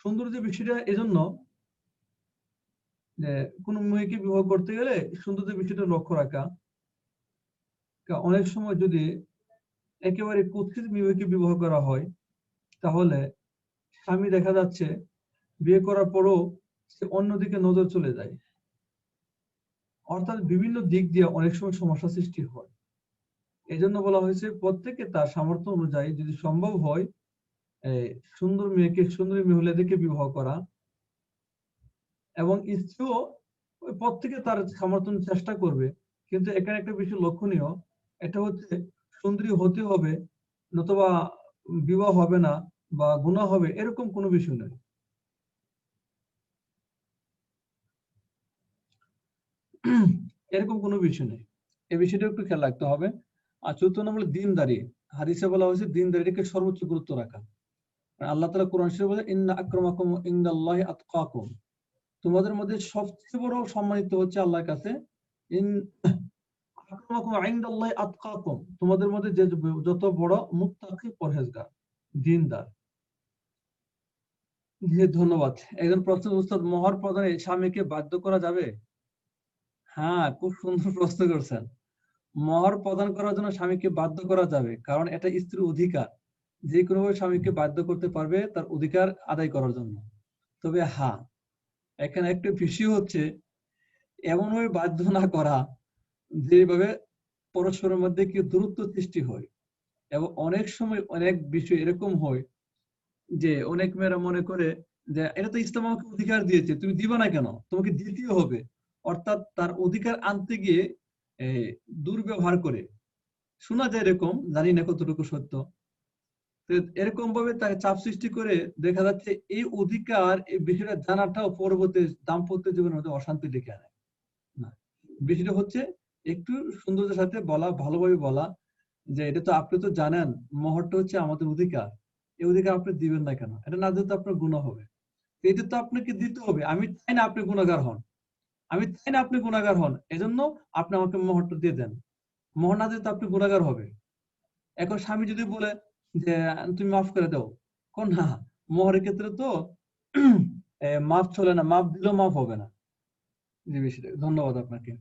সৌন্দর্যের বিষয়টা এজন্য যে কোন মেয়েকে বিবাহ করতে গেলে সৌন্দর্যের বিষয়টা লক্ষ্য রাখা। অনেক সময় যদি একেবারে কুৎসিত মেয়েকে বিবাহ করা হয়, তাহলে স্বামী দেখা যাচ্ছে বিয়ে করার পরও সে অন্যদিকে নজর চলে যায়। অর্থাৎ বিভিন্ন দিক দিয়ে অনেক সময় সমস্যা সৃষ্টি হয়। এই জন্য বলা হয়েছে প্রত্যেকে তার সামর্থ্য অনুযায়ী যদি সম্ভব হয় সুন্দর মেয়েকে, সুন্দরী মহিলাদেরকে বিবাহ করা, এবং স্ত্রীও প্রত্যেকে তার সামর্থ্য চেষ্টা করবে। কিন্তু এখানে একটা বিষয় লক্ষণীয়, এটা হচ্ছে সুন্দরী হতে হবে নতুবা বিবাহ হবে না বা গুনাহ হবে, এরকম কোনো বিষয় নেই। এরকম কোনো বিষয় নেই, এই বিষয়টা একটু খেয়াল রাখতে হবে। আর চতুর্থ নম্বর দিনদারি। হাদিসে বলা হয়েছে দিনদারিকে সর্বোচ্চ গুরুত্ব রাখা। আল্লাহ তাআলা কোরআন শরীফে বলে ইন্না আকরামাকুম ইনদাল্লাহি আতকাকুম, তোমাদের মধ্যে সবচেয়ে বড় সম্মানিত হচ্ছে আল্লাহর কাছে আকরামাকুম ইনদাল্লাহি আতকাকুম, তোমাদের মধ্যে যে যত বড় মুত্তাকি, পরহেজগার, দিনদার। জি ধন্যবাদ। একজন প্রশ্ন, উস্তাদ মোহর প্রদানে স্বামীকে বাধ্য করা যাবে? হ্যাঁ, খুব সুন্দর প্রশ্ন করছেন। মোহর প্রদান করার জন্য স্বামীকে বাধ্য করা যাবে, কারণ এটা স্ত্রীর অধিকার। যে কোনো ভাবে স্বামীকে বাধ্য করতে পারবে তার অধিকার আদায় করার জন্য। তবে হ্যাঁ, এখানে একটা বিষয় হচ্ছে এমন ভাবে বাধ্য না করা যেভাবে পরস্পরের মধ্যে কি দূরত্ব সৃষ্টি হয়। এবং অনেক সময় অনেক বিষয় এরকম হয় যে অনেক মেয়েরা মনে করে যে এটা তো ইসলাম আমাকে অধিকার দিয়েছে, তুমি দিবা না কেন, তোমাকে দিতেই হবে। অর্থাৎ তার অধিকার আনতে গিয়ে দুর্ব্যবহার করে। শোনা যায় এরকম, জানি না কতটুকু সত্য। এরকম ভাবে তাকে চাপ সৃষ্টি করে দেখা যাচ্ছে এই অধিকার, এই বিষয়টা জানাটাও পরবর্তী দাম্পত্য জীবনের মধ্যে অশান্তি ডেকে আনে। না, বিষয়টা হচ্ছে একটু সৌন্দর্যের সাথে বলা, ভালোভাবে বলা যে এটা তো আপনি তো জানেন মোহরটা হচ্ছে আমাদের অধিকার, এই অধিকার আপনি দিবেন না কেন, এটা না দিলে তো আপনার গুনাহ হবে, এটা তো আপনাকে দিতে হবে। আমি চাই না আপনি গুনাহগার হন, আমি চাই না আপনি গুনাহগার হন, এজন্য আপনি আমাকে মোহরটা দিয়ে দেন। মোহর না দিলে তো আপনি গুনাহগার হবে। এখন স্বামী যদি বলে যে তুমি মাফ করে দাও, কোন না, মোহরের ক্ষেত্রে তো মাফ চলে না, মাফ দিলেও মাফ হবে না। জি বিষয়টা, ধন্যবাদ আপনাকে।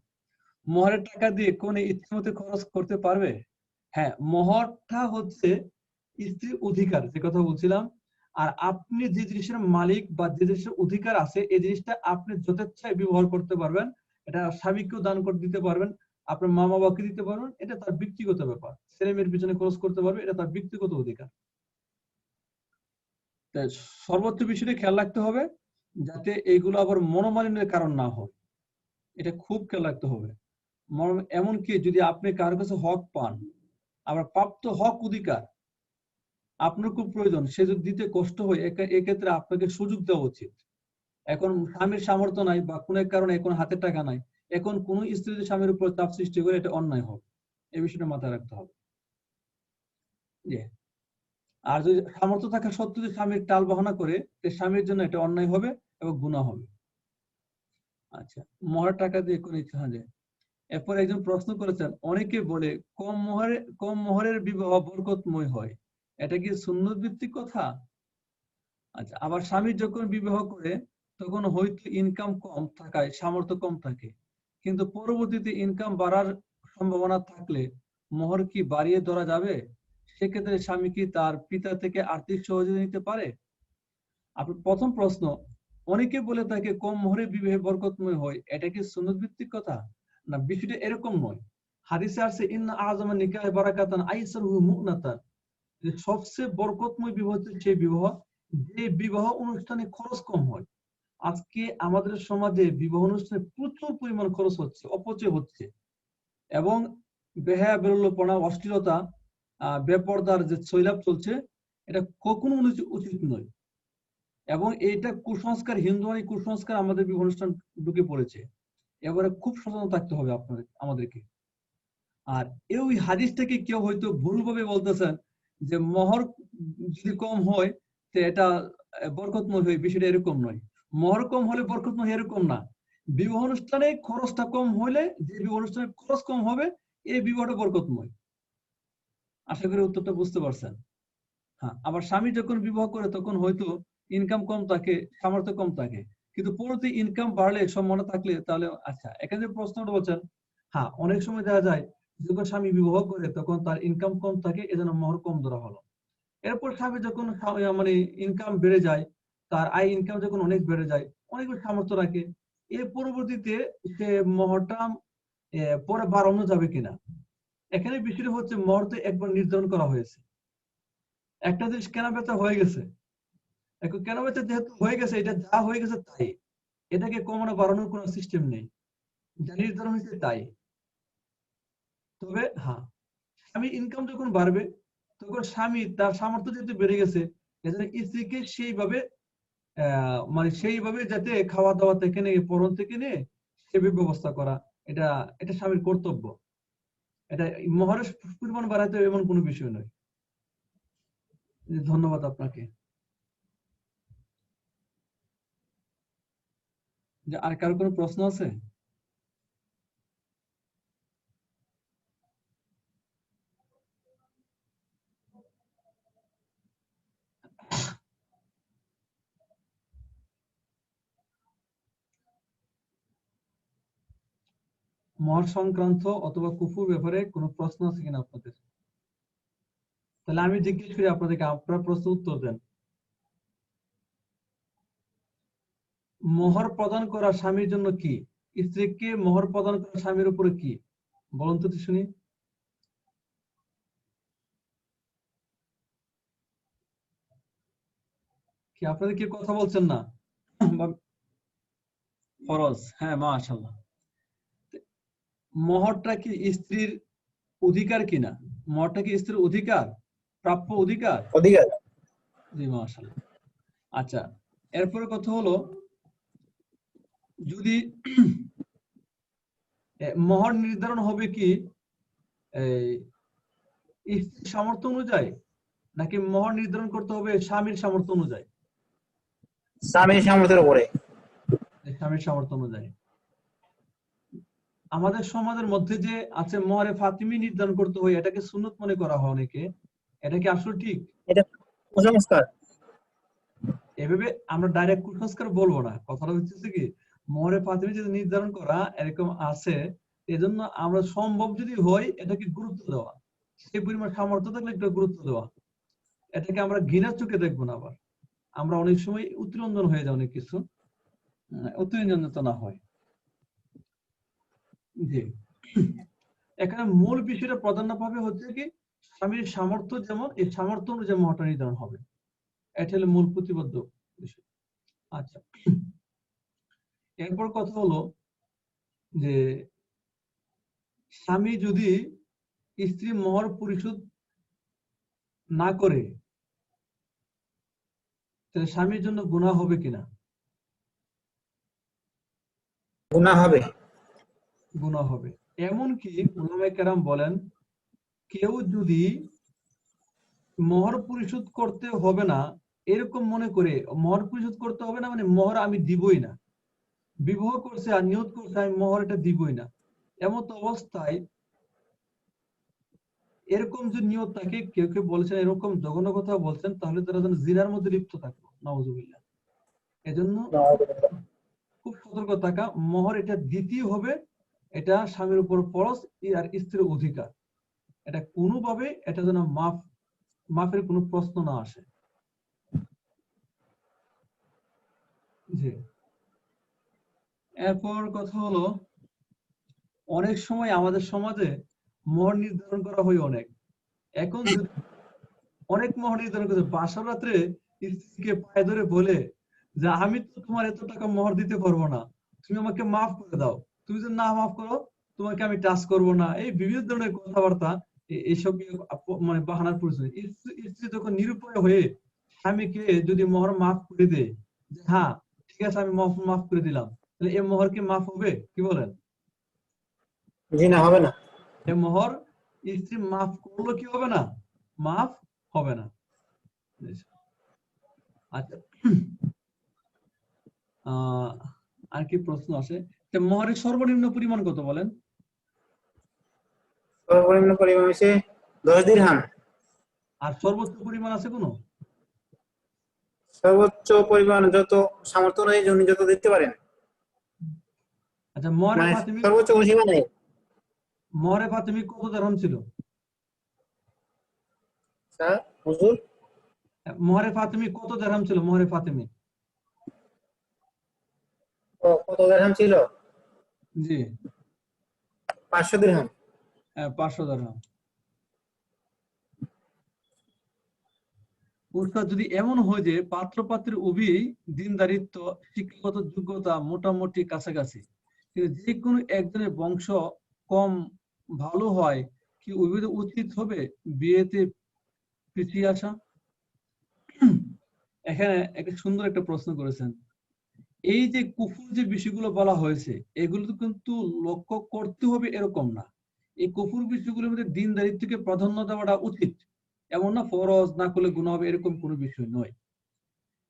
মোহরের টাকা দিয়ে কোন ইচ্ছে মতো খরচ করতে পারবে? হ্যাঁ, মোহরটা হচ্ছে স্ত্রীর অধিকার, যে কথা বলছিলাম। আর আপনি যে জিনিসের মালিক বা যে জিনিসের অধিকার আছে, এই জিনিসটা আপনি যথেচ্ছায় ব্যবহার করতে পারবেন। এটা স্বামীকেও দান করে দিতে পারবেন, আপনার মা বাবাকে দিতে পারবেন, এটা তার ব্যক্তিগত ব্যাপার। ছেলে মেয়ের পিছনে খরচ করতে পারবে, এটা তার ব্যক্তিগত অধিকার। তাই সর্বোচ্চ বিষয়টা খেয়াল রাখতে হবে যাতে এইগুলো আবার মনোমালিন্যের কারণ না হয়, এটা খুব খেয়াল রাখতে হবে। এমনকি যদি আপনি কারোর কাছে হক পান, আবার প্রাপ্ত হক অধিকার আপনার খুব প্রয়োজন, সে যদি দিতে কষ্ট হয়, এক্ষেত্রে আপনাকে সুযোগ দেওয়া উচিত। এখন স্বামীর সামর্থ্য নাই বা কোনো এক কারণে এখন হাতে টাকা নাই, এখন কোন স্ত্রী যদি স্বামীর উপর চাপ সৃষ্টি করে, এটা অন্যায় হবে। এই বিষয়টা মাথায় রাখতে হবে। আর যদি সামর্থ্য থাকা সত্ত্বেও যদি স্বামীর টাল বাহানা করে, স্বামীর জন্য এটা অন্যায় হবে এবং গুনাহ হবে। আচ্ছা, মোহর টাকা দিয়ে কোন ইচ্ছা যায়। এরপর একজন প্রশ্ন করেছেন, অনেকে বলে কম মোহরের বিবাহ বরকতময় হয়, এটা কি সুন্নত ভিত্তিক কথা? আচ্ছা, আবার স্বামী যখন বিবাহ করে তখন হয়তো ইনকাম কম থাকায় সামর্থ্য কম থাকে, কিন্তু পরবর্তীতে ইনকাম বাড়ার সম্ভাবনা থাকলে মোহর কি বাড়িয়ে ধরা যাবে? সেক্ষেত্রে স্বামী কি তার পিতা থেকে আর্থিক সহযোগিতা নিতে পারে? আপনার প্রথম প্রশ্ন, অনেকে বলে থাকে কম মোহরে বিবাহে বরকতময় হয়, এটা কি সুন্নত ভিত্তিক কথা? না, বিষয়টা এরকম নয়। হাদিসে আছে ইন্না আযমা নিকাহ বারাকাতান আইসারহু মুনাতান, যে সবচেয়ে বরকতময় বিবাহ হচ্ছে সেই বিবাহ যে বিবাহ অনুষ্ঠানে খরচ কম হয়। আজকে আমাদের সমাজে বিবাহ অনুষ্ঠানে প্রচুর পরিমাণ খরচ হচ্ছে, অপচয় হচ্ছে, এবং বেহায়া বেরোল্যপনা, অশ্লীলতা, বেপরদার যে শৈলাপ চলছে, এটা কখনো উচিত নয়। এবং এইটা কুসংস্কার, হিন্দুয়ানি কুসংস্কার আমাদের বিবাহ অনুষ্ঠান ঢুকে পড়েছে। এবারে খুব সচেতন থাকতে হবে আমাদেরকে। আর এই হাদিস থেকে কেউ হয়তো ভুলভাবে বলতেছেন যে মোহর যদি কম হয় তো এটা বরকতময় হয়, বিষয়টা এরকম নয়। মোহর কম হলে বরকতময় এরকম না। বিবাহ অনুষ্ঠানে খরচটা কম হলে, যে বিবাহ অনুষ্ঠানে খরচ কম হবে, এই বিবাহটা বরকতময়। আশা করি উত্তরটা বুঝতে পারছেন। হ্যাঁ, আবার স্বামী যখন বিবাহ করে তখন হয়তো ইনকাম কম থাকে, সামর্থ্য কম থাকে, কিন্তু পরবর্তী ইনকাম বাড়লে, সম্ভাবনা থাকলে, তাহলে আচ্ছা, এখানে যে প্রশ্নটা বলছেন, হ্যাঁ অনেক সময় দেখা যায় যখন স্বামী বিবাহ করে তখন তার ইনকাম কম থাকে, এজন্য মোহর কম ধরা হলো। এরপর স্বামী যখন মানে ইনকাম বেড়ে যায়, তার আয় ইনকাম যখন অনেক বেড়ে যায়, অনেক বেশি সামর্থ্য রাখে, এর পরবর্তীতে সে মোহরটা পরে বাড়ানো যাবে কিনা। এখানে বিষয়টা হচ্ছে মোহর তো একবার নির্ধারণ করা হয়েছে। একটা জিনিস কেনা বেচা হয়ে গেছে, এখন কেনা বেচা যেহেতু হয়ে গেছে, এটা যা হয়ে গেছে তাই, এটাকে কমানো বাড়ানোর কোনো সিস্টেম নেই, যা নির্ধারণ হয়েছে তাই। তবে হ্যাঁ, স্বামী ইনকাম যখন বাড়বে তখন স্বামী তার সামর্থ্য যেহেতু বেড়ে গেছে, এজন্য স্ত্রীকে সেইভাবে মানে সেইভাবে যাতে খাওয়া দাওয়া থেকে নিয়ে, পরন থেকে নিয়ে সেভাবে ব্যবস্থা করা, এটা এটা স্বামীর কর্তব্য। এটা মোহরের পরিমাণ বাড়াতে এমন কোনো বিষয় নয়। ধন্যবাদ আপনাকে। যে আর কারো কোনো প্রশ্ন আছে? মোহর সংক্রান্ত অথবা কুফুর ব্যাপারে কোনো প্রশ্ন আছে কিনা আপনাদের? তাহলে আমি জিজ্ঞেস করি আপনাদেরকে, আপনারা প্রশ্ন উত্তর দেন। মোহর প্রদান করা স্বামীর জন্য কি? স্ত্রীকে মোহর প্রদান করা স্বামীর উপরে কি? বলুন তো শুনি। কি আপনাদের কি কথা বলছেন না? ফরজ, হ্যাঁ মাশাআল্লাহ। মোহরটা কি স্ত্রীর অধিকার কিনা? মোহরটা কি স্ত্রীর অধিকার, প্রাপ্য অধিকার? অধিকার। জি মাশাআল্লাহ। আচ্ছা, এরপরে কথা হলো, যদি মোহর নির্ধারণ হবে কি স্ত্রীর সামর্থ্য অনুযায়ী, নাকি মোহর নির্ধারণ করতে হবে স্বামীর সামর্থ্য অনুযায়ী? স্বামীর সামর্থ্যের উপরে। স্বামীর সামর্থ্য অনুযায়ী। আমাদের সমাজের মধ্যে যে আছে মোহরে ফাতিমি নির্ধারণ করতে হয়, এটাকে সুন্নত মনে করা হয় অনেকে, এটা কি আসলে ঠিক? এটা কুসংস্কার। এভাবে আমরা ডাইরেক্ট কুসংস্কার বলবো না, কথাটা হচ্ছে কি মোহরে ফাতিমি যদি নির্ধারণ করা এরকম আছে, এজন্য আমরা সম্ভব যদি হয় এটাকে গুরুত্ব দেওয়া, সেই পরিমাণ সামর্থ্য থাকলে একটু গুরুত্ব দেওয়া, এটাকে আমরা ঘৃণার চোখে দেখবো না। আবার আমরা অনেক সময় উত্তেজনা হয়ে যায়, অনেক কিছু উত্তেজনিত না হয়। জি, এখানে মূল বিষয়টা প্রাধান্যভাবে হচ্ছে কি স্বামীর সামর্থ্য, যেমন এই সামর্থ্য অনুযায়ী মহরটা নির্ধারণ হবে, এটা হলো মূল প্রতিবদ্ধ বিষয়। আচ্ছা, এরপর কথা হলো যে স্বামী যদি স্ত্রী মহর পরিশোধ না করে তাহলে স্বামীর জন্য গুনাহ হবে কিনা? গুনাহ হবে। গুনাহ হবে। এমনকি উলামায়ে কেরাম বলেন, কেউ যদি মহর পরিশোধ করতে হবে না এরকম মনে করে, মহর পরিশোধ করতে হবে না মানে মহর আমি দিবই না, বিবাহ করছে আর নিয়ত করছে আমি মহর এটা দিবই না, এমত অবস্থায় এরকম যে নিয়ত থাকে, কেউ কেউ বলেছেন এরকম জঘন্য কথা বলছেন, তাহলে তারা যেন জিনার মধ্যে লিপ্ত থাকলো, নাউজুবিল্লাহ। এজন্য খুব সতর্ক থাকা, মহর এটা দিতেই হবে, এটা স্বামীর উপর ফরজ আর স্ত্রীর অধিকার, এটা কোনোভাবে এটা যেন মাফের কোনো প্রশ্ন না আসে। জি, এরপর কথা হলো অনেক সময় আমাদের সমাজে মহর নির্ধারণ করা হয় অনেক। এখন যদি অনেক মহর নির্ধারণ করে বাসর রাত্রে স্ত্রীকে পায়ে ধরে বলে যে আমি তো তোমার এত টাকা মহর দিতে পারবো না, তুমি আমাকে মাফ করে দাও, তুমি যদি না মাফ করো তোমাকে আমি টাচ করবো না, এই বিভিন্ন ধরনের কথাবার্তা, এইসব মানে বাহানার প্রয়োজন। স্ত্রী যখন নিরুপায় হয়ে স্বামীকে যদি মহর মাফ করে দেয় যে হ্যাঁ ঠিক আছে আমি মাফ করে দিলাম, তাহলে এই মহর কি মাফ হবে? কি বলেন? জি না, হবে না। এই মহর স্ত্রী মাফ করলো কি হবে না? মাফ হবে না। আচ্ছা, আর কি প্রশ্ন আসে? মহরের সর্বনিম্ন পরিমাণ কত বলেন? সর্বনিম্ন পরিমাণ হচ্ছে 10 দিরহাম। আর সর্বোচ্চ পরিমাণ আছে কোনো? সর্বোচ্চ পরিমাণ যত সামর্থ্য অনুযায়ী উনি যত দিতে পারেন, আচ্ছা, মহরে মানে ফাতিমি, সর্বোচ্চ কোনো সীমা নেই। মহরে ফাতিমি কত দিরহাম ছিল? স্যার হুজুর, মহরে ফাতিমি কত দিরহাম ছিল? মহরে ফাতিমি কত দিরহাম ছিল? জি 500 দিরহাম। 500 দিরহাম। উস্তাদ, যদি এমন হয় যে পাত্র পাত্রীর উভয়ই দিনদারিত্ব, শিক্ষাগত যোগ্যতা মোটামুটি কাছাকাছি, কিন্তু যে কোনো একজনের বংশ কম ভালো হয়, কি উভয় উচিত হবে বিয়েতে পিছিয়ে আসা? এখানে একটা সুন্দর একটা প্রশ্ন করেছেন। এই যে কুফর যে বিষয়গুলো বলা হয়েছে এগুলো তো কিন্তু লক্ষ্য করতে হবে এরকম না, এই কুফর বিষয়গুলোর মধ্যে দিনদারিত্বকে প্রাধান্য দেওয়াটা উচিত, এমন না ফরজ না করলে গুনাহ হবে এরকম কোনো বিষয় নয়।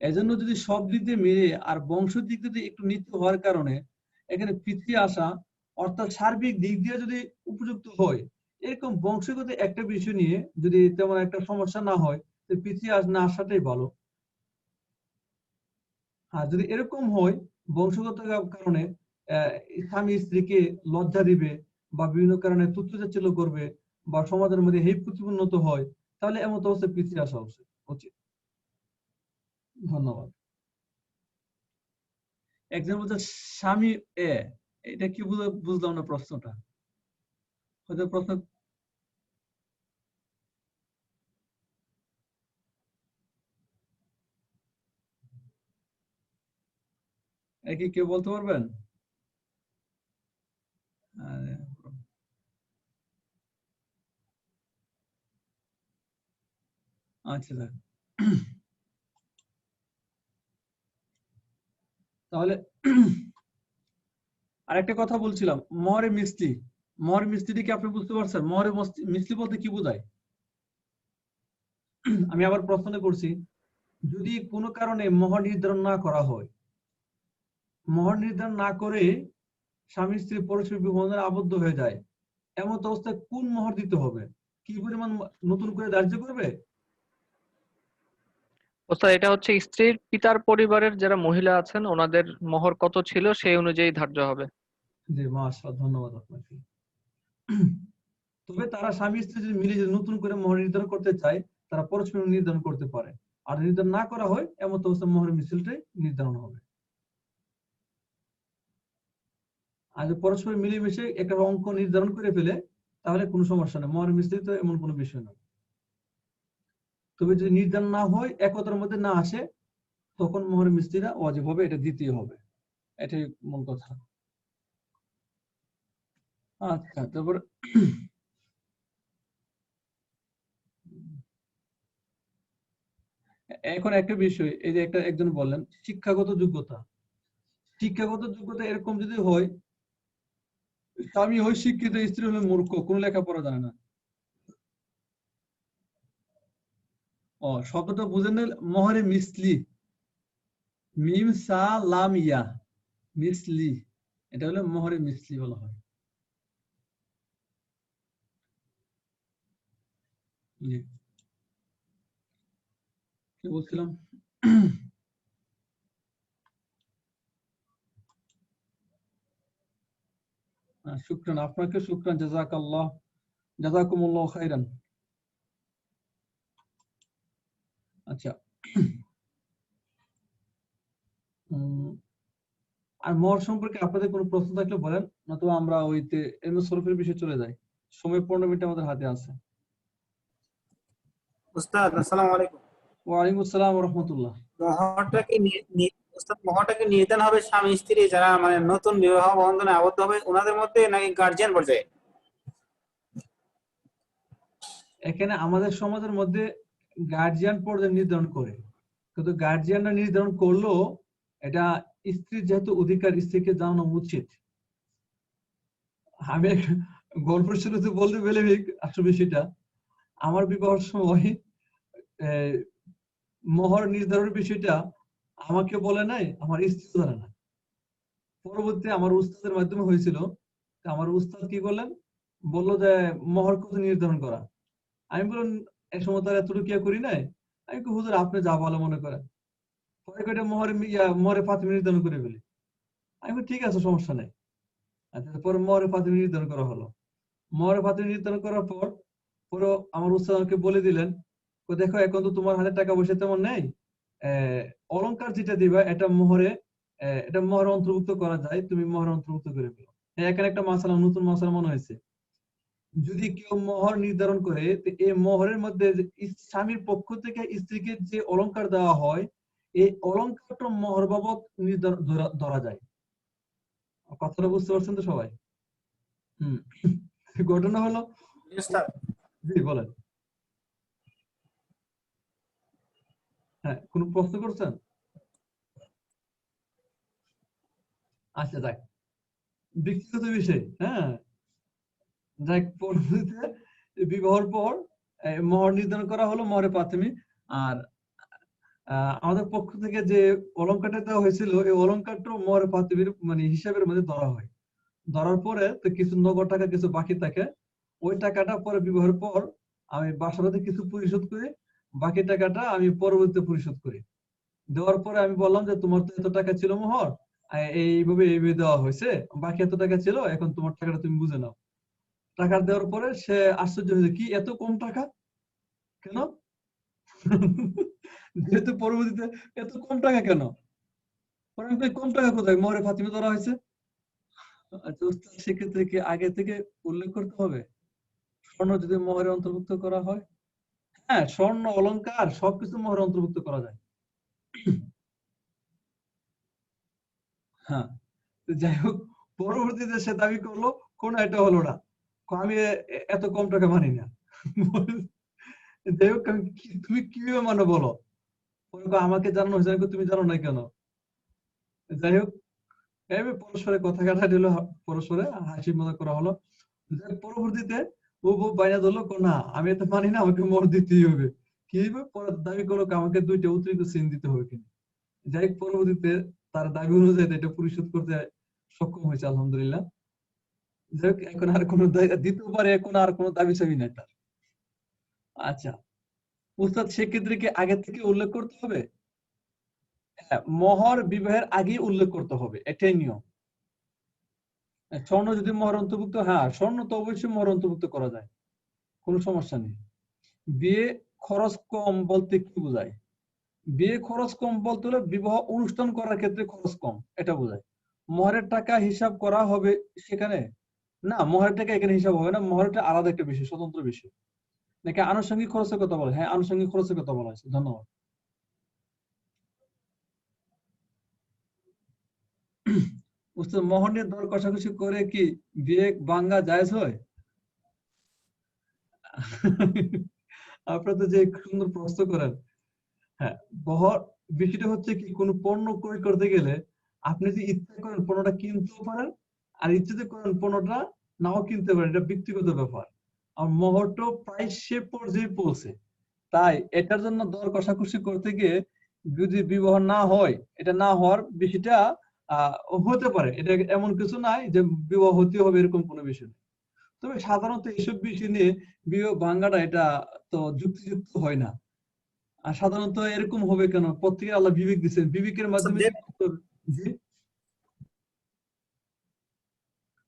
এজন্য যদি সব দিক দিয়ে মিলে আর বংশ দিক দিয়ে একটু নিচু হওয়ার কারণে এখানে পিছিয়ে আসা, অর্থাৎ সার্বিক দিক দিয়ে যদি উপযুক্ত হয়, এরকম বংশগত একটা বিষয় নিয়ে যদি তেমন একটা সমস্যা না হয়, তো পিছিয়ে না আসাটাই ভালো। আর যদি এরকম হয় বংশগত কারণে স্বামী স্ত্রীকে লজ্জা দিবে বা বিভিন্ন কারণে তুচ্ছতাচ্ছিল্য করবে বা সমাজের মধ্যে হেয় প্রতিপন্নত হয়, তাহলে এমন অবস্থায় পিছিয়ে আসা উচিত। ধন্যবাদ। একজন বলছে স্বামী এ, এটা কি বুঝলাম না প্রশ্নটা, হয়তো প্রশ্ন কি কেউ বলতে পারবেন? আহ, আচ্ছা দেখ, তাহলে আরেকটা কথা বলছিলাম, মহরে মিস্ত্রি, মহরে মিস্ত্রি কি আপনি বুঝতে পারছেন? মহরে মিস্ত্রি বলতে কি বোঝায়? আমি আবার প্রশ্ন করছি, যদি কোনো কারণে মহর নির্ধারণ না করা হয়, মহর নির্ধারণ না করে স্বামী স্ত্রী পরস্পর বিবন্ধনে আবদ্ধ হয়ে যায়, এমন অবস্থায় কোন মহর দিতে হবে? কি পরিমাণ নতুন করে ধার্য করবে? ওস্তাদ, এটা হচ্ছে স্ত্রীর পিতার পরিবারের যারা মহিলা আছেন ওনাদের মোহর কত ছিল সেই অনুযায়ী ধার্য হবে। জি মাশাআল্লাহ, ধন্যবাদ আপনাকে। তবে তারা স্বামী স্ত্রী যদি মিলে যদি নতুন করে মোহর নির্ধারণ করতে চায়, তারা পরস্পর নির্ধারণ করতে পারে। আর নির্ধারণ না করা হয় এমন তো অবস্থায় মোহরের মিছিলটাই নির্ধারণ হবে। আর যদি পরস্পর মিলেমিশে একটা অঙ্ক নির্ধারণ করে ফেলে তাহলে কোনো সমস্যা নেই, মোহরের মিছিল তো এমন কোনো বিষয় নয়। তবে যদি নির্ধারণ না হয়, একতার মধ্যে না আসে, তখন মোহরের মিস্ত্রিরা ওয়াজিব হবে, এটা দিতেই হবে, এটাই মূল কথা। আচ্ছা, তারপর এখন একটা বিষয়, এই যে একজন বললেন শিক্ষাগত যোগ্যতা। শিক্ষাগত যোগ্যতা এরকম যদি হয়, স্বামী হয় শিক্ষিত, স্ত্রী হলে মূর্খ, কোনো লেখাপড়া জানে না। শব্দটা বুঝেন না, মোহরে মিসলি, মিম সা লাম ইয়া, মিসলি, এটা হলো মোহরে মিসলি বলা হয়। জি, কি বলছিলাম? শুকরান, আপনাকে শুকরান, জাযাকাল্লাহ, জাযাকুমুল্লাহ খাইরান। আচ্ছা, আর মোহর সম্পর্কে আপনাদের কোনো প্রশ্ন থাকলে বলেন, নতুবা আমরা ওইতে এলমে সরফের বিষয়ে চলে যাই। সময় 15 মিনিট আমাদের হাতে আছে। উস্তাদ আসসালামু আলাইকুম। ওয়ালাইকুম আসসালাম ওয়া রাহমাতুল্লাহ। মহরটাকে নির্ধারণ হবে স্বামী স্ত্রী যারা মানে নতুন বিবাহ বন্ধনে আবদ্ধ হবে ওনাদের মধ্যে নাকি গার্জিয়ান পর্যায়ে? এখানে আমাদের সমাজের মধ্যে গার্জিয়ান পর্যায়ে নির্ধারণ করে, কিন্তু গার্জিয়ানরা নির্ধারণ করলেও এটা স্ত্রীর যেহেতু অধিকার, স্ত্রীকে জানানো উচিত। আমি গল্প শুরুতে বলতে পেলে আসলে বিষয়টা, আমার বিবাহের সময় মোহর নির্ধারণের বিষয়টা আমাকে বলে নাই, আমার স্ত্রী জানে না। পরবর্তী আমার উস্তাদের মাধ্যমে হয়েছিল। আমার উস্তাদ কি করলেন, বললো যে মোহর কত নির্ধারণ করা। আমি বললাম এক সময় তার এতটুকু করি নাই। আমি হুজুর আপনি যা ভালো মনে করেন, পরে কয়টা মোহরে ফাতিমা নির্ধারণ করে ফেলি। আমি বলি, ঠিক আছে, সমস্যা নেই। আচ্ছা, পরে মোহরে ফাতিমা নির্ধারণ করা হলো। মোহরে ফাতিমা নির্ধারণ করার পর পরে আমার উস্তাদ আমাকে বলে দিলেন, দেখো এখন তো তোমার হাতে টাকা পয়সা তেমন নেই, অলংকার যেটা দিবা এটা মোহরে অন্তর্ভুক্ত করা যায়, তুমি মোহরে অন্তর্ভুক্ত করে ফেলো। এখানে একটা মাসালা, নতুন মাসালা মনে হয়েছে। যদি কেউ মোহর নির্ধারণ করে, তো এই মোহরের মধ্যে স্বামীর পক্ষ থেকে স্ত্রীকে যে অলংকার দেওয়া হয়, এই অলংকারটা মোহর বাবদ নির্ধারণ ধরা যায়। কথাটা বুঝতে পারছেন তো সবাই? হম। ঘটনা হলো, উস্তাদ জি বলেন। হ্যাঁ, কোন প্রশ্ন করছেন? আচ্ছা, যাক, ব্যক্তিগত বিষয়। হ্যাঁ, যাক, পরবর্তীতে বিবাহের পর মোহর নির্ধারণ করা হলো, মোহরে প্রাথমিক। আর আমাদের পক্ষ থেকে যে অলংকারটা দেওয়া হয়েছিল, এই অলংকারটা মোহরে প্রাথমিক মানে হিসাবের মধ্যে ধরা হয়। ধরার পরে তো কিছু নগদ টাকা কিছু বাকি থাকে, ওই টাকাটা পরে বিবাহের পর আমি বাসাতে কিছু পরিশোধ করি, বাকি টাকাটা আমি পরবর্তীতে পরিশোধ করি। দেওয়ার পরে আমি বললাম যে তোমার তো এত টাকা ছিল মোহর, এইভাবে দেওয়া হয়েছে, বাকি এত টাকা ছিল, এখন তোমার টাকাটা তুমি বুঝে নাও। টাকা দেওয়ার পরে সে আশ্চর্য হয়েছে, কি এত কম টাকা কেন? যেহেতু পরবর্তীতে এত কম টাকা কেন, পরে আমি কই, কম টাকা কোথায়, মোহরে ফাতিমা ধরা হয়েছে। আচ্ছা উস্তাদ, সেক্ষেত্রে কি আগে থেকে উল্লেখ করতে হবে স্বর্ণ যদি মোহরে অন্তর্ভুক্ত করা হয়? হ্যাঁ, স্বর্ণ অলংকার সবকিছু মোহরে অন্তর্ভুক্ত করা যায়। হ্যাঁ, তো যাই হোক, পরবর্তীতে সে দাবি করলো কোন এটা হলো না, আমি এত কম টাকা মানি না। যাই হোক, তুমি কিভাবে মানো বলো? পরে আমাকে জানানো হয়েছে, আমি কই, তুমি জানো না কেন? যাই হোক, এইভাবে পরস্পরে কথা কাটাকাটি হলো, পরস্পরে হাসি মজা করা হলো। পরবর্তীতে ও বউ বাইনা ধরলো, না আমি এত মানি না, আমাকে মোহর দিতেই হবে। কি হইবে? পরে দাবি করলো আমাকে 2টা অতিরিক্ত সিন দিতে হবে কিনা। যাই হোক, পরবর্তীতে তার দাবি অনুযায়ী এটা পরিশোধ করতে সক্ষম হয়েছে, আলহামদুলিল্লাহ। যাই হোক, এখন আর কোনো দিতেও পারে, এখন আর কোনো দাবি চাবি নাই তার। আচ্ছা উস্তাদ, সেক্ষেত্রে কি আগে থেকে উল্লেখ করতে হবে? হ্যাঁ, মোহর বিবাহের আগে উল্লেখ করতে হবে, এটাই নিয়ম। স্বর্ণ যদি মোহর অন্তর্ভুক্ত, হ্যাঁ স্বর্ণ তো অবশ্যই মোহর অন্তর্ভুক্ত করা যায়, কোনো সমস্যা নেই। বিয়ে খরচ কম বলতে কি বোঝায়? বিয়ে খরচ কম বলতে হলে বিবাহ অনুষ্ঠান করার ক্ষেত্রে খরচ কম, এটা বোঝায়। মোহরের টাকা হিসাব করা হবে সেখানে? না, মোহরের টাকা এখানে হিসাব হবে না, মোহরটা আলাদা একটা বিষয়, স্বতন্ত্র বিষয়। নাকি আনুষঙ্গিক খরচের কথা বলে? হ্যাঁ, আনুষঙ্গিক খরচের কথা বলা হয়েছে। ধন্যবাদ। উস্তাদ, মোহর নিয়ে দর কষাকষি করে কি বিয়ে ভাঙ্গা জায়েজ হয়? আপনারা তো যে সুন্দর প্রশ্ন করেন। হ্যাঁ, বহর বিষয়টা হচ্ছে কি, কোন পণ্য ক্রয় করতে গেলে আপনি যদি ইচ্ছা করেন পণ্যটা কিনতেও পারেন, আর ইচ্ছে যদি করেন পণ্যটা নাও কিনতে পারেন, এটা ব্যক্তিগত ব্যাপার। আর মোহরটা প্রায় সে পর্যায়ে পৌঁছে, তাই এটার জন্য দর কষাকষি করতে গিয়ে যদি বিবাহ না হয়, এটা না হওয়ার বিষয়টা হতে পারে, এটা এমন কিছু নাই যে বিবাহ হতে হবে এরকম কোনো বিষয় নেই। তবে সাধারণত এইসব বিষয় নিয়ে বিবাহ ভাঙ্গাটা এটা তো যুক্তিযুক্ত হয় না। আর সাধারণত এরকম হবে কেন? প্রত্যেকে আল্লাহ বিবেক দিচ্ছেন, বিবেকের মাধ্যমে যে জি,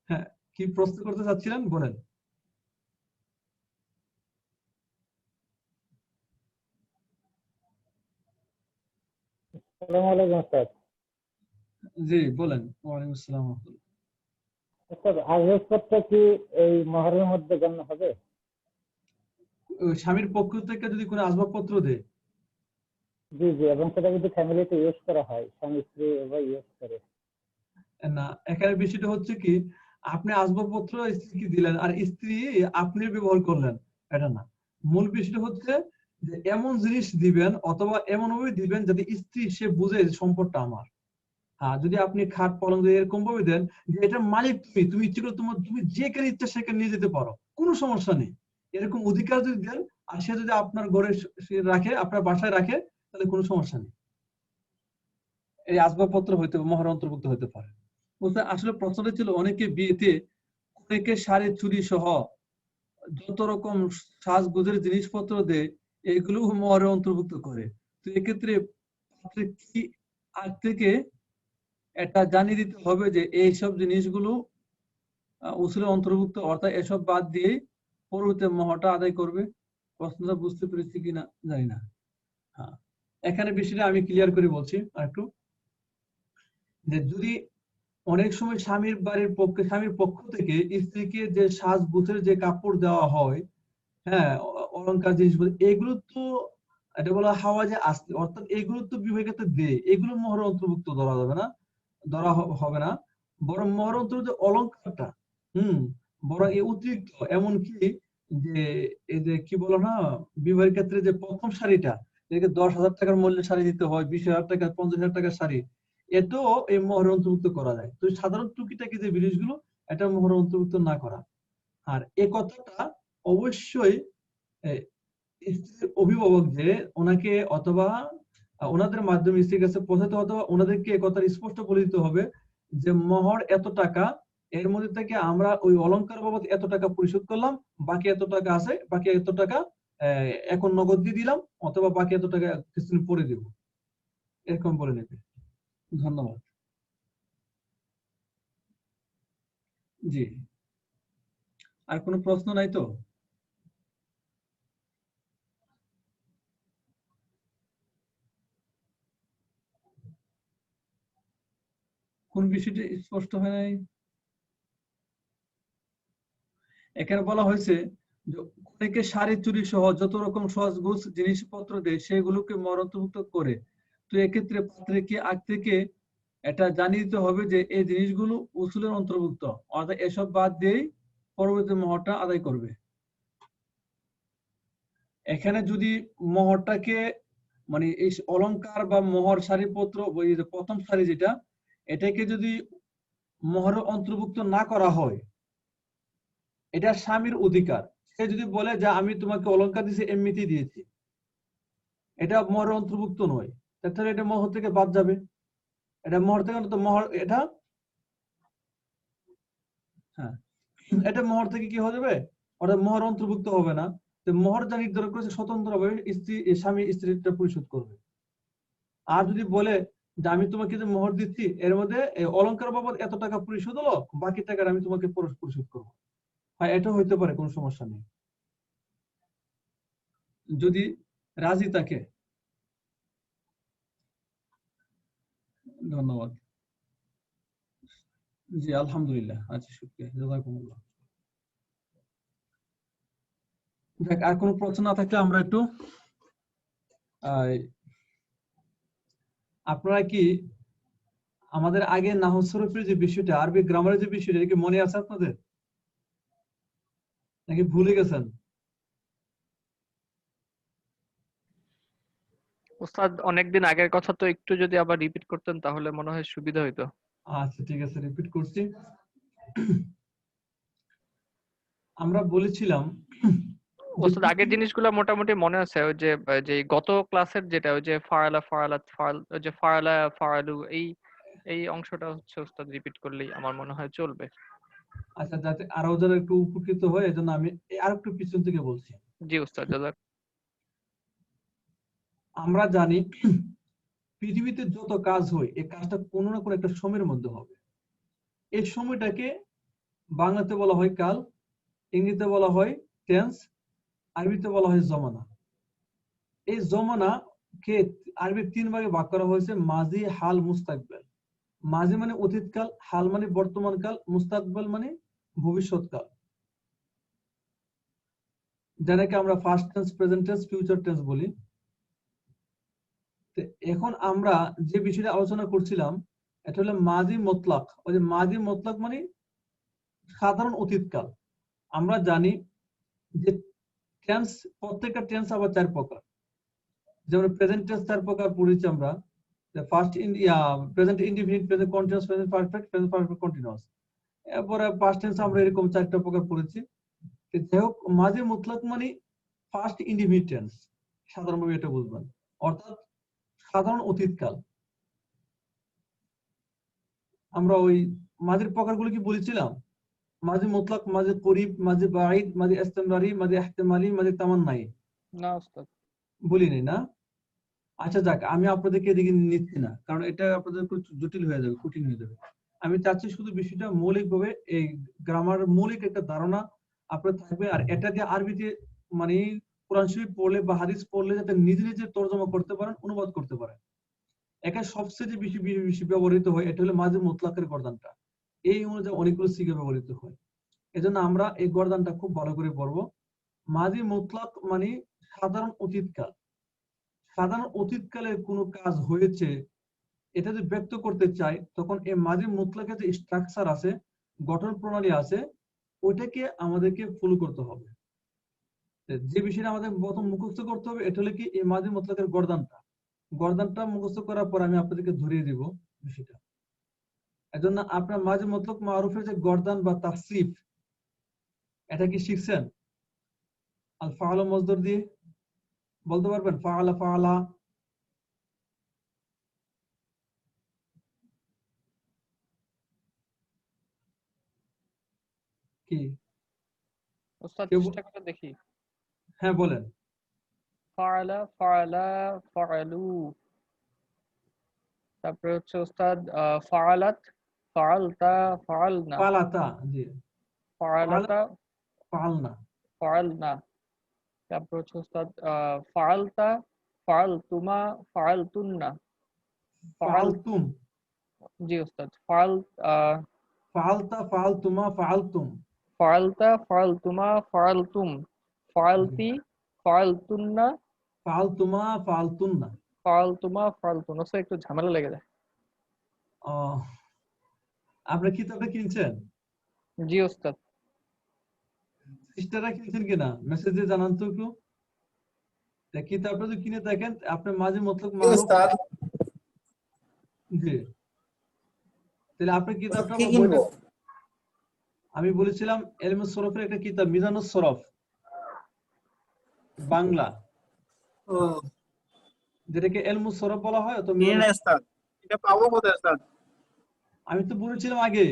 হ্যাঁ, কি প্রশ্ন করতে চাচ্ছিলেন বলেন। আসসালামু আলাইকুম স্যার। জি বলেন। ওয়ালাইকুম আসসালাম ওয়া রাহমাতুল্লাহ। স্যার, আসবাবপত্র কি এই মহরের মধ্যে গণ্য হবে? স্বামীর পক্ষ থেকে যদি কোনো আসবাবপত্র দেয়, জি জি, এবং সেটা যদি ফ্যামিলিতে ইউজ করা হয়, স্বামী স্ত্রী উভয় ইউজ করে। না, এখানে বিষয়টা হচ্ছে কি, আপনি আসবাবপত্র স্ত্রীকে দিলেন আর স্ত্রী আপনি ব্যবহার করলেন, এটা না। মূল বিষয়টা হচ্ছে যে এমন জিনিস দিবেন অথবা এমন ভাবে দিবেন যাতে স্ত্রী সে বুঝে যে সম্পদটা আমার। হ্যাঁ, যদি আপনি খাট পলং দিয়ে এরকম ভাবে দেন যে এটা মালিক তুমি, তুমি ইচ্ছে করে তোমার তুমি যেখানে ইচ্ছা সেখানে নিয়ে যেতে পারো, কোনো সমস্যা নেই, এরকম অধিকার যদি দেন, আর সে যদি আপনার ঘরে সে রাখে, আপনার বাসায় রাখে, তাহলে কোনো সমস্যা নেই। এই আসবাবপত্র হইতে মহর অন্তর্ভুক্ত হতে পারে। বলতে আসলে প্রশ্নটা ছিল, অনেকে বিয়েতে অনেকে শাড়ি চুড়ি সহ যত রকম সাজগোজের জিনিসপত্র দেয়, এগুলো মহরে অন্তর্ভুক্ত করে। তো এক্ষেত্রে পাত্রে কি আগ থেকে এটা জানিয়ে দিতে হবে যে এইসব জিনিসগুলো উসুলের অন্তর্ভুক্ত, অর্থাৎ এসব বাদ দিয়ে পরবর্তীতে মহরটা আদায় করবে। প্রশ্নটা বুঝতে পেরেছি কিনা জানি না। হ্যাঁ, এখানে বিষয়টা আমি ক্লিয়ার করে বলছি আরেকটু, যে যদি অনেক সময় স্বামীর পক্ষ থেকে স্ত্রীকে যে সাজগোজের যে কাপড় দেওয়া হয়, হ্যাঁ, অলংকার জিনিসপত্র, এগুলো তো এটা বলা হাওয়া যে আসতে, অর্থাৎ এগুলো তো বিবাহের ক্ষেত্রে দেয়, এগুলো মহর অন্তর্ভুক্ত ধরা যাবে না, হবে না। বরং মহর অন্তর্ভুক্ত অলংকারটা, হুম, বরং এই অতিরিক্ত, এমনকি যে এই যে কি বলো না, বিবাহের ক্ষেত্রে যে প্রথম শাড়িটা, এটাকে 10,000 টাকার মূল্যের শাড়ি দিতে হয়, 20,000 টাকা, 50,000 টাকার শাড়ি, এটাও এই মহরে অন্তর্ভুক্ত করা যায়। তো সাধারণ টুকিটাকি যে জিনিসগুলো, এটা মহরে অন্তর্ভুক্ত না করা। আর এই কথাটা অবশ্যই স্ত্রীর অভিভাবক যে ওনাকে, অথবা ওনাদের মাধ্যমে স্ত্রীর কাছে পৌঁছাতে, অথবা ওনাদেরকে কথা স্পষ্ট বলে দিতে হবে যে মহর এত টাকা, এর মধ্যে থেকে আমরা ওই অলংকার বাবদ এত টাকা পরিশোধ করলাম, বাকি এত টাকা আছে, বাকি এত টাকা এখন নগদ দিয়ে দিলাম, অথবা বাকি এত টাকা কিছুদিন পরে দেব, এরকম বলে নেবে। ধন্যবাদ। জি, আর কোনো প্রশ্ন নাই তো? কোন বিষয়টি স্পষ্ট হয় নাই? এখানে বলা হয়েছে যে অনেকে শাড়ি চুড়ি সহ যত রকম সাজগোজ জিনিসপত্র দেয় সেগুলোকে মহর অন্তর্ভুক্ত করে। তো এক্ষেত্রে পাত্রীকে আগ থেকে এটা জানিয়ে দিতে হবে যে এই জিনিসগুলো উসুলের অন্তর্ভুক্ত, অর্থাৎ এসব বাদ দিয়েই পরবর্তী মহরটা আদায় করবে। এখানে যদি মহরটাকে, মানে এই অলংকার বা মোহর শাড়িপত্র, ওই যে প্রথম শাড়ি যেটা, এটাকে যদি মোহরে অন্তর্ভুক্ত না করা হয়, এটা স্বামীর অধিকার। সে যদি বলে যে আমি তোমাকে অলংকার দিয়েছি, এমনিতেই দিয়েছি, এটা মোহরে অন্তর্ভুক্ত নয়, তাহলে এটা মোহর থেকে বাদ যাবে। এটা মোহর থেকে তো মোহর, এটা হ্যাঁ, এটা মোহর থেকে কি হয়ে যাবে, অর্থাৎ মোহর অন্তর্ভুক্ত হবে না। তো মোহর যা নির্ধারণ করেছে স্বতন্ত্রভাবে স্বামী স্ত্রীটা পরিশোধ করবে। আর যদি বলে যে আমি তোমাকে যে মোহর দিচ্ছি এর মধ্যে এই অলংকার বাবদ এত টাকা পরিশোধ হলো, বাকি টাকার আমি তোমাকে পরিশোধ করবো। হ্যাঁ, এটা হইতে পারে, কোনো সমস্যা নেই যদি রাজি থাকে। ধন্যবাদ। জি আলহামদুলিল্লাহ, আচ্ছা শুকরিয়া, জাযাকুমুল্লাহ। দেখ, আর কোনো প্রশ্ন না থাকলে আমরা একটু আপনারা কি আমাদের আগে নাহু সরফের যে বিষয়টা, আরবি গ্রামারের যে বিষয়টা, এটা কি মনে আছে আপনাদের নাকি ভুলে গেছেন? ওস্তাদ অনেকদিন আগের কথা তো, একটু যদি আবার রিপিট করতেন তাহলে মনে হয় সুবিধা হইতো। আচ্ছা ঠিক আছে, রিপিট করছি। আমরা বলেছিলাম ওস্তাদ আগের জিনিসগুলো মোটামুটি মনে আছে, ওই যে যে গত ক্লাসের যেটা, ওই যে ফারালা ফারালাত ফারাল, ওই যে ফারালা ফারালু, এই এই অংশটা হচ্ছে ওস্তাদ রিপিট করলেই আমার মনে হয় চলবে। আচ্ছা, যাতে আরো যারা একটু উপকৃত হয় এজন্য আমি আর একটু পিছন থেকে বলছি। জি ওস্তাদ, জাযাক। আমরা জানি পৃথিবীতে যত কাজ হয় এই কাজটা কোনো না কোনো একটা সময়ের মধ্যে হবে। এই সময়টাকে বাংলাতে বলা হয় কাল, ইংরেজিতে বলা হয় টেন্স, আরবিতে বলা হয় জমানা। এই জমানা কে আরবি 3 ভাগে ভাগ করা হয়েছে: মাজি, হাল, মুস্তাকবেল। মাজি মানে অতীতকাল, হাল মানে বর্তমান কাল, মুস্তাকবেল মানে ভবিষ্যৎকাল, যেটাকে আমরা first tense, present tense, future tense বলি। তো এখন আমরা যে বিষয়টা আলোচনা করছিলাম এটা হলো মাজি মুতলাক। ওই যে মাজি মুতলাক মানে সাধারণ অতীতকাল। আমরা জানি যে টেন্স, প্রত্যেকটা টেন্স আবার 4 প্রকার। যেমন প্রেজেন্ট টেন্স 4 প্রকার পড়েছি আমরা: first present indefinite, present continuous, present perfect, present perfect continuous. এরপরে পাস্ট টেন্স আমরা এরকম 4টা প্রকার পড়েছি। যাই হোক, মাঝে মুতলাক মানে ফার্স্ট ইনডিফিনিট টেন্স, সাধারণভাবে এটা বুঝবেন, অর্থাৎ সাধারণ অতীতকাল। আমরা ওই মাঝের প্রকারগুলো কি বলেছিলাম? মাঝে মুতলাক, মাঝে করিব, মাঝে বাঈদ, মাঝে ইস্তেমরারি, মাঝে ইহতিমালি, মাঝে তামান্নাই। না ওস্তাদ বলিনি না? আচ্ছা যাক, আমি আপনাদেরকে এদিকে নিচ্ছি না, কারণ এটা আপনাদের খুব জটিল হয়ে যাবে, কঠিন হয়ে যাবে। আমি চাচ্ছি শুধু বিষয়টা মৌলিকভাবে এই গ্রামার মৌলিক একটা ধারণা আপনার থাকবে, আর এটা দিয়ে আরবিতে মানে কোরআন শরীফ পড়লে বা হাদিস পড়লে যাতে নিজে নিজে তর্জমা করতে পারেন, অনুবাদ করতে পারেন। একা সবচেয়ে বেশি বেশি ব্যবহৃত হয় এটা হলো মাঝে মুতলাকের গর্দানটা। এই অনুযায়ী অনেকগুলো সিগা ব্যবহৃত হয়। এজন্য আমরা এই গর্দানটা খুব ভালো করে পড়বো। মাঝে মুতলাক মানে সাধারণ অতীতকাল। সাধারণ অতীতকালে কোনো কাজ হয়েছে এটা যদি ব্যক্ত করতে চাই, তখন এই মাঝে মুতলাকের যে স্ট্রাকচার আছে, গঠন প্রণালী আছে, ওইটাকে আমাদেরকে ফলো করতে হবে। যে বিষয়টা আমাদের প্রথম মুখস্থ করতে হবে এটা হলো কি, এই মাঝে মুতলাকের গর্দানটা। গর্দানটা মুখস্থ করার পর আমি আপনাদেরকে ধরিয়ে দিব বিষয়টা। এজন্য আপনার মাঝে মুতলাক মারুফের যে গর্দান বা তাসরিফ, এটা কি শিখছেন? আল ফাআল মজদুর দিয়ে বলতে পারবেন? ফাআলা ফাআলা, কি ওস্তাদ কেউ চেষ্টা করে দেখি। হ্যাঁ বলেন। ফারালা ফারালা ফারালু, তারপরে হচ্ছে ওস্তাদ ফারালাত ফারালতা ফারালনা, পালাতা, জি, ফারালাতা পালনা, ফারালনা, তারপর হচ্ছে ওস্তাদ ফারালতা ফারালতুমা ফারালতুন্না, ফারাল, ফালতুম, জি ওস্তাদ, ফারাল ফালতা, ফালতুমা, ফালতুম, ফারালতা ফারালতুমা ফারালতুম, ফারালতি ফারালতুন্না, ফালতুমা, ফালতুন্না। ফারালতুমা ফারালতুন। ওস্তাদ একটু ঝামেলা লেগে যায়। আপনি কিতাবটা কিনছেন? জি ওস্তাদ। সিস্টাররা কিনছেন কিনা মেসেজে জানান তো একটু। কিতাবটা যদি কিনে দেখেন আপনি মাঝে মতলব মারুফ, জি, তাহলে আপনি কিতাবটা কি আমার কিনবো? বইটা, আমি বলেছিলাম ইলমুস সরফের একটা কিতাব মিজানুস সরফ বাংলা, ও, যেটাকে ইলমুস সরফ বলা হয়। তো নিয়ে না ওস্তাদ, এটা পাবো কোথায় ওস্তাদ? আমি তো বলেছিলাম আগে,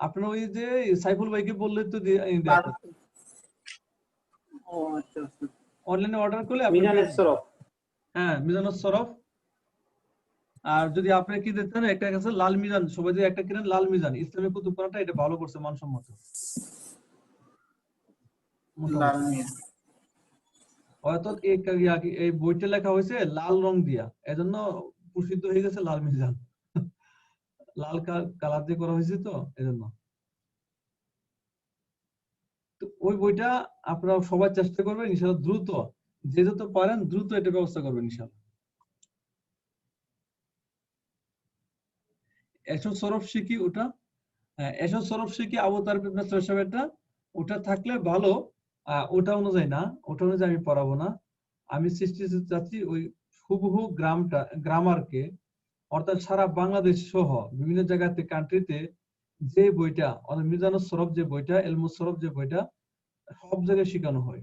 আপনার ওই যে সাইফুল ভাইকে বললে তো ও আচ্ছা ওস্তাদ, অনলাইনে অর্ডার করলে আপনি মিজানের সরফ। হ্যাঁ মিজানুস সরফ আর যদি আপনি কি দিতেন, একটা আছে লাল মিজান, সবাই যদি একটা কিনেন লাল মিজান ইসলামী কুতুবখানাটা, এটা ভালো করছে মানসম্মত মোটামুটি। হয়তো এই বইটা লেখা হয়েছে লাল রং দিয়া, এজন্য প্রসিদ্ধ হয়ে গেছে লাল মিজান। লাল কালার দিয়ে করা হয়েছে তো এজন্য। তো ওই বইটা আপনারা সবাই চেষ্টা করবেন ইনশাআল্লাহ, দ্রুত যে যত পারেন দ্রুত এটা ব্যবস্থা করবেন ইনশাআল্লাহ। এসব সরফ শিখি ওটা, এসব সরফ শিখি আবু তারিফ ইবনে সাহেবটা, ওটা থাকলে ভালো। ওটা অনুযায়ী না, ওটা অনুযায়ী আমি পড়াবো না। আমি সৃষ্টি চাচ্ছি ওই হুবহু গ্রামারকে, অর্থাৎ সারা বাংলাদেশ সহ বিভিন্ন জায়গাতে কান্ট্রিতে যে বইটা অর্থাৎ মিজানুস সরফ যে বইটা, ইলমুস সরফ যে বইটা সব জায়গায় শেখানো হয়।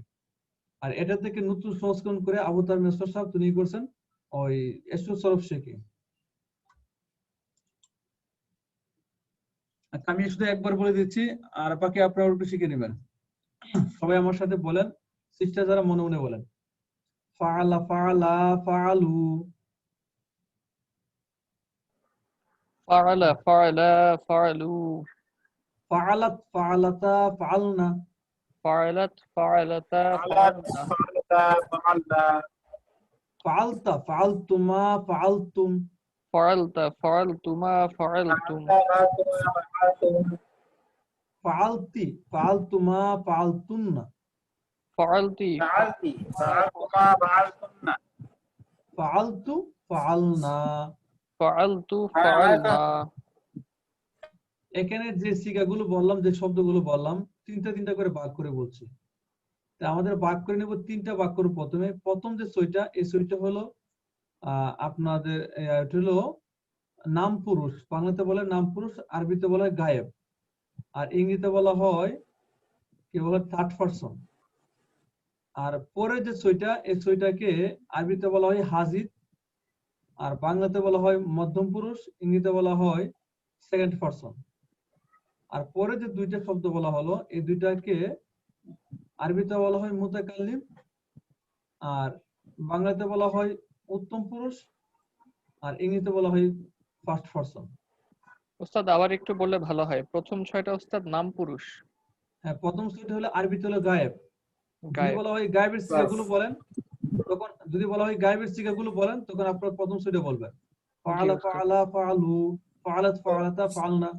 আর এটা থেকে নতুন সংস্করণ করে আবু তারিফ মেসর সাহেব তিনি করছেন ওই এসব সরফ শিখে। আচ্ছা, আমি শুধু একবার বলে দিচ্ছি, আর বাকি আপনারা একটু শিখে নেবেন। সবাই আমার সাথে বলেন, সিস্টার যারা মনে মনে বলেন, ফাআলা ফাআলা ফাআলু, ফাআলা ফাআলা ফাআলু, ফাআলাত ফাআলাতা ফাআলনা, ফাআলাত ফাআলাতা ফাআলনা, ফাআলতা ফাআলতুমা ফাআলতুম, ফাআলতা ফাআলতুমা ফাআলতুম, ফাআলতি ফাআলতুমা ফাআলতুন্না, ফাআলতি ফাআলতু ফাআলনা। ফাআলতু ফাআলনা। এখানে যে সিগাগুলো বললাম, যে শব্দগুলো বললাম, তিনটা করে ভাগ করে বলছি। তা আমাদের ভাগ করে নেব তিনটা ভাগ করে। প্রথম যে সইটা, এই সইটা হলো আপনাদের এটা হলো নাম পুরুষ, বাংলাতে বলে নাম পুরুষ, আরবিতে বলা হয় গায়েব, আর ইংরেজিতে বলা হয় কি বলে থার্ড পারসন। আর পরে যে সইটা, এই সইটাকে আরবিতে বলা হয় হাজির, আর বাংলাতে বলা হয় মধ্যম পুরুষ, ইংরেজিতে বলা হয় সেকেন্ড পারসন। আর পরে যে দুইটা শব্দ বলা হলো, এই দুইটাকে আরবিতে বলা হয় মুতাকাল্লিম, আর বাংলাতে বলা হয় উত্তম পুরুষ, আর ইংরেজিতে বলা হয় ফার্স্ট পারসন। ওস্তাদ আবার একটু বললে ভালো হয়, প্রথম ছয়টা ওস্তাদ নাম পুরুষ। হ্যাঁ, প্রথম সইটা হলো আরবিতে হলো গায়েব। যদি গায়েব। বলা হয় গায়েবের সিগাগুলো বলেন, তখন যদি বলা হয় গায়েবের সিগাগুলো বলেন, তখন আপনারা প্রথম সইটা বলবেন, ফাআলা ওস্তাদ। ফাআলা ফাআলু, ফাআলাত ফাআলাতা ফাআলনা।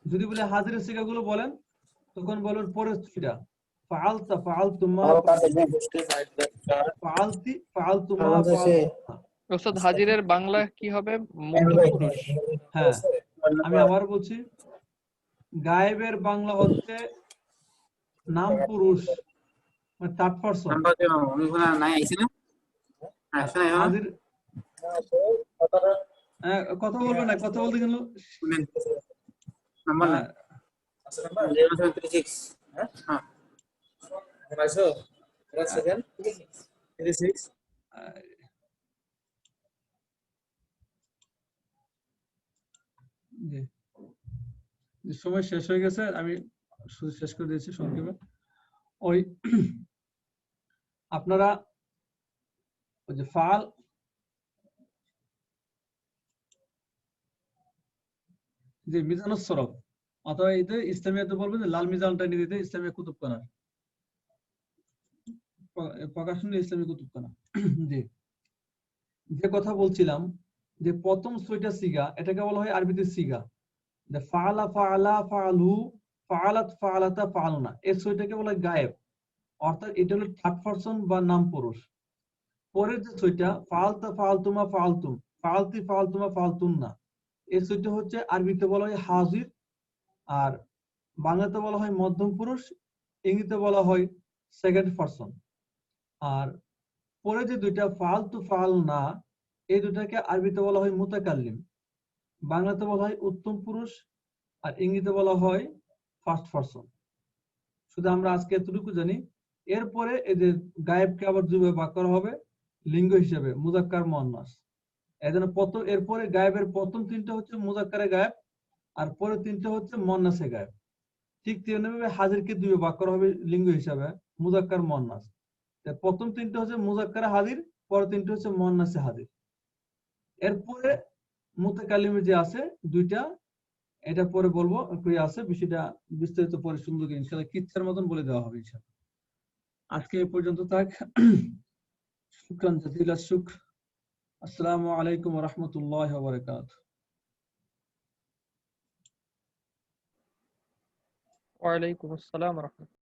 যদি বলে হাজিরের সিগাগুলো বলেন, তখন বলবেন পরের সইটা, ফাআলতা ফাআলতুমা ফাআলতি ফাআলতুমা ফাআলতুনা। ওস্তাদ হাজিরের বাংলা কি হবে? মধ্যম পুরুষ। হ্যাঁ, আমি আবার বলছি, গায়েবের বাংলা হচ্ছে নাম পুরুষ, মানে থার্ড পারসন। হাজির কথা বলবে না, কথা বলতে গেল সময় শেষ হয়ে গেছে, আমি শুধু শেষ করে দিয়েছি সংক্ষেপে। ওই আপনারা ওই যে ফাল, যে মিজানুস সরফ, অথবা এতে ইসলামিয়াতে বলবেন যে লাল মিজানটা নিয়ে দিতে, ইসলামিয়া কুতুবখানা, প্রকাশন ইসলামী কুতুবখানা। জি, যে কথা বলছিলাম, যে প্রথম ছয়টা সিগা, এটাকে বলা হয় আরবিতে সিগা, যে ফাআলা ফাআলা ফাআলু, ফাআলাত ফাআলাতা ফাআলনা, এই ছয়টাকে বলা হয় গায়েব, অর্থাৎ এটা হলো থার্ড পারসন বা নাম পুরুষ। পরের যে ছয়টা, ফাআলতা ফাআলতুমা ফাআলতুম, ফাআলতি ফাআলতুমা ফাআলতুন্না, এই ছয়টা হচ্ছে আরবিতে বলা হয় হাজির, আর বাংলাতে বলা হয় মধ্যম পুরুষ, ইংরেজিতে বলা হয় সেকেন্ড পারসন। আর পরে যে দুইটা ফাআলতু ফাআলনা, এই দুটাকে আরবিতে বলা হয় মুতাকাল্লিম, বাংলাতে বলা হয় উত্তম পুরুষ, আর ইংরেজিতে বলা হয় ফার্স্ট পারসন। শুধু আমরা আজকে এতটুকু জানি। এরপরে এই যে গায়েবকে আবার দুইভাবে ভাগ করা হবে লিঙ্গ হিসেবে, মুজাক্কার মুআন্নাস। এজন্য এরপরে গায়েবের প্রথম তিনটা হচ্ছে মুজাক্কারে গায়েব, আর পরে তিনটা হচ্ছে মুআন্নাসে গায়েব। ঠিক তেমনিভাবে হাজিরকে দুইভাবে ভাগ করা হবে লিঙ্গ হিসাবে, মুজাক্কার মুআন্নাস। প্রথম তিনটা হচ্ছে মুজাক্কারে হাজির, পরে তিনটা হচ্ছে মুআন্নাসে হাজির। এরপরে মুতাকাল্লিমের যে আছে দুইটা, এটা পরে বলবো ক্রিয়া আছে, বিষয়টা বিস্তারিত পরে সুন্দর করে ইনশাআল্লাহ কিচ্ছার মতন বলে দেওয়া হবে ইনশাআল্লাহ। আজকে এই পর্যন্ত থাক। শুকরান জাযিলা শুকর। আসসালামু আলাইকুম ওয়া রাহমাতুল্লাহি ওয়া বারাকাতুহু। ওয়ালাইকুম আসসালাম ওয়া রাহমাতুল্লাহ।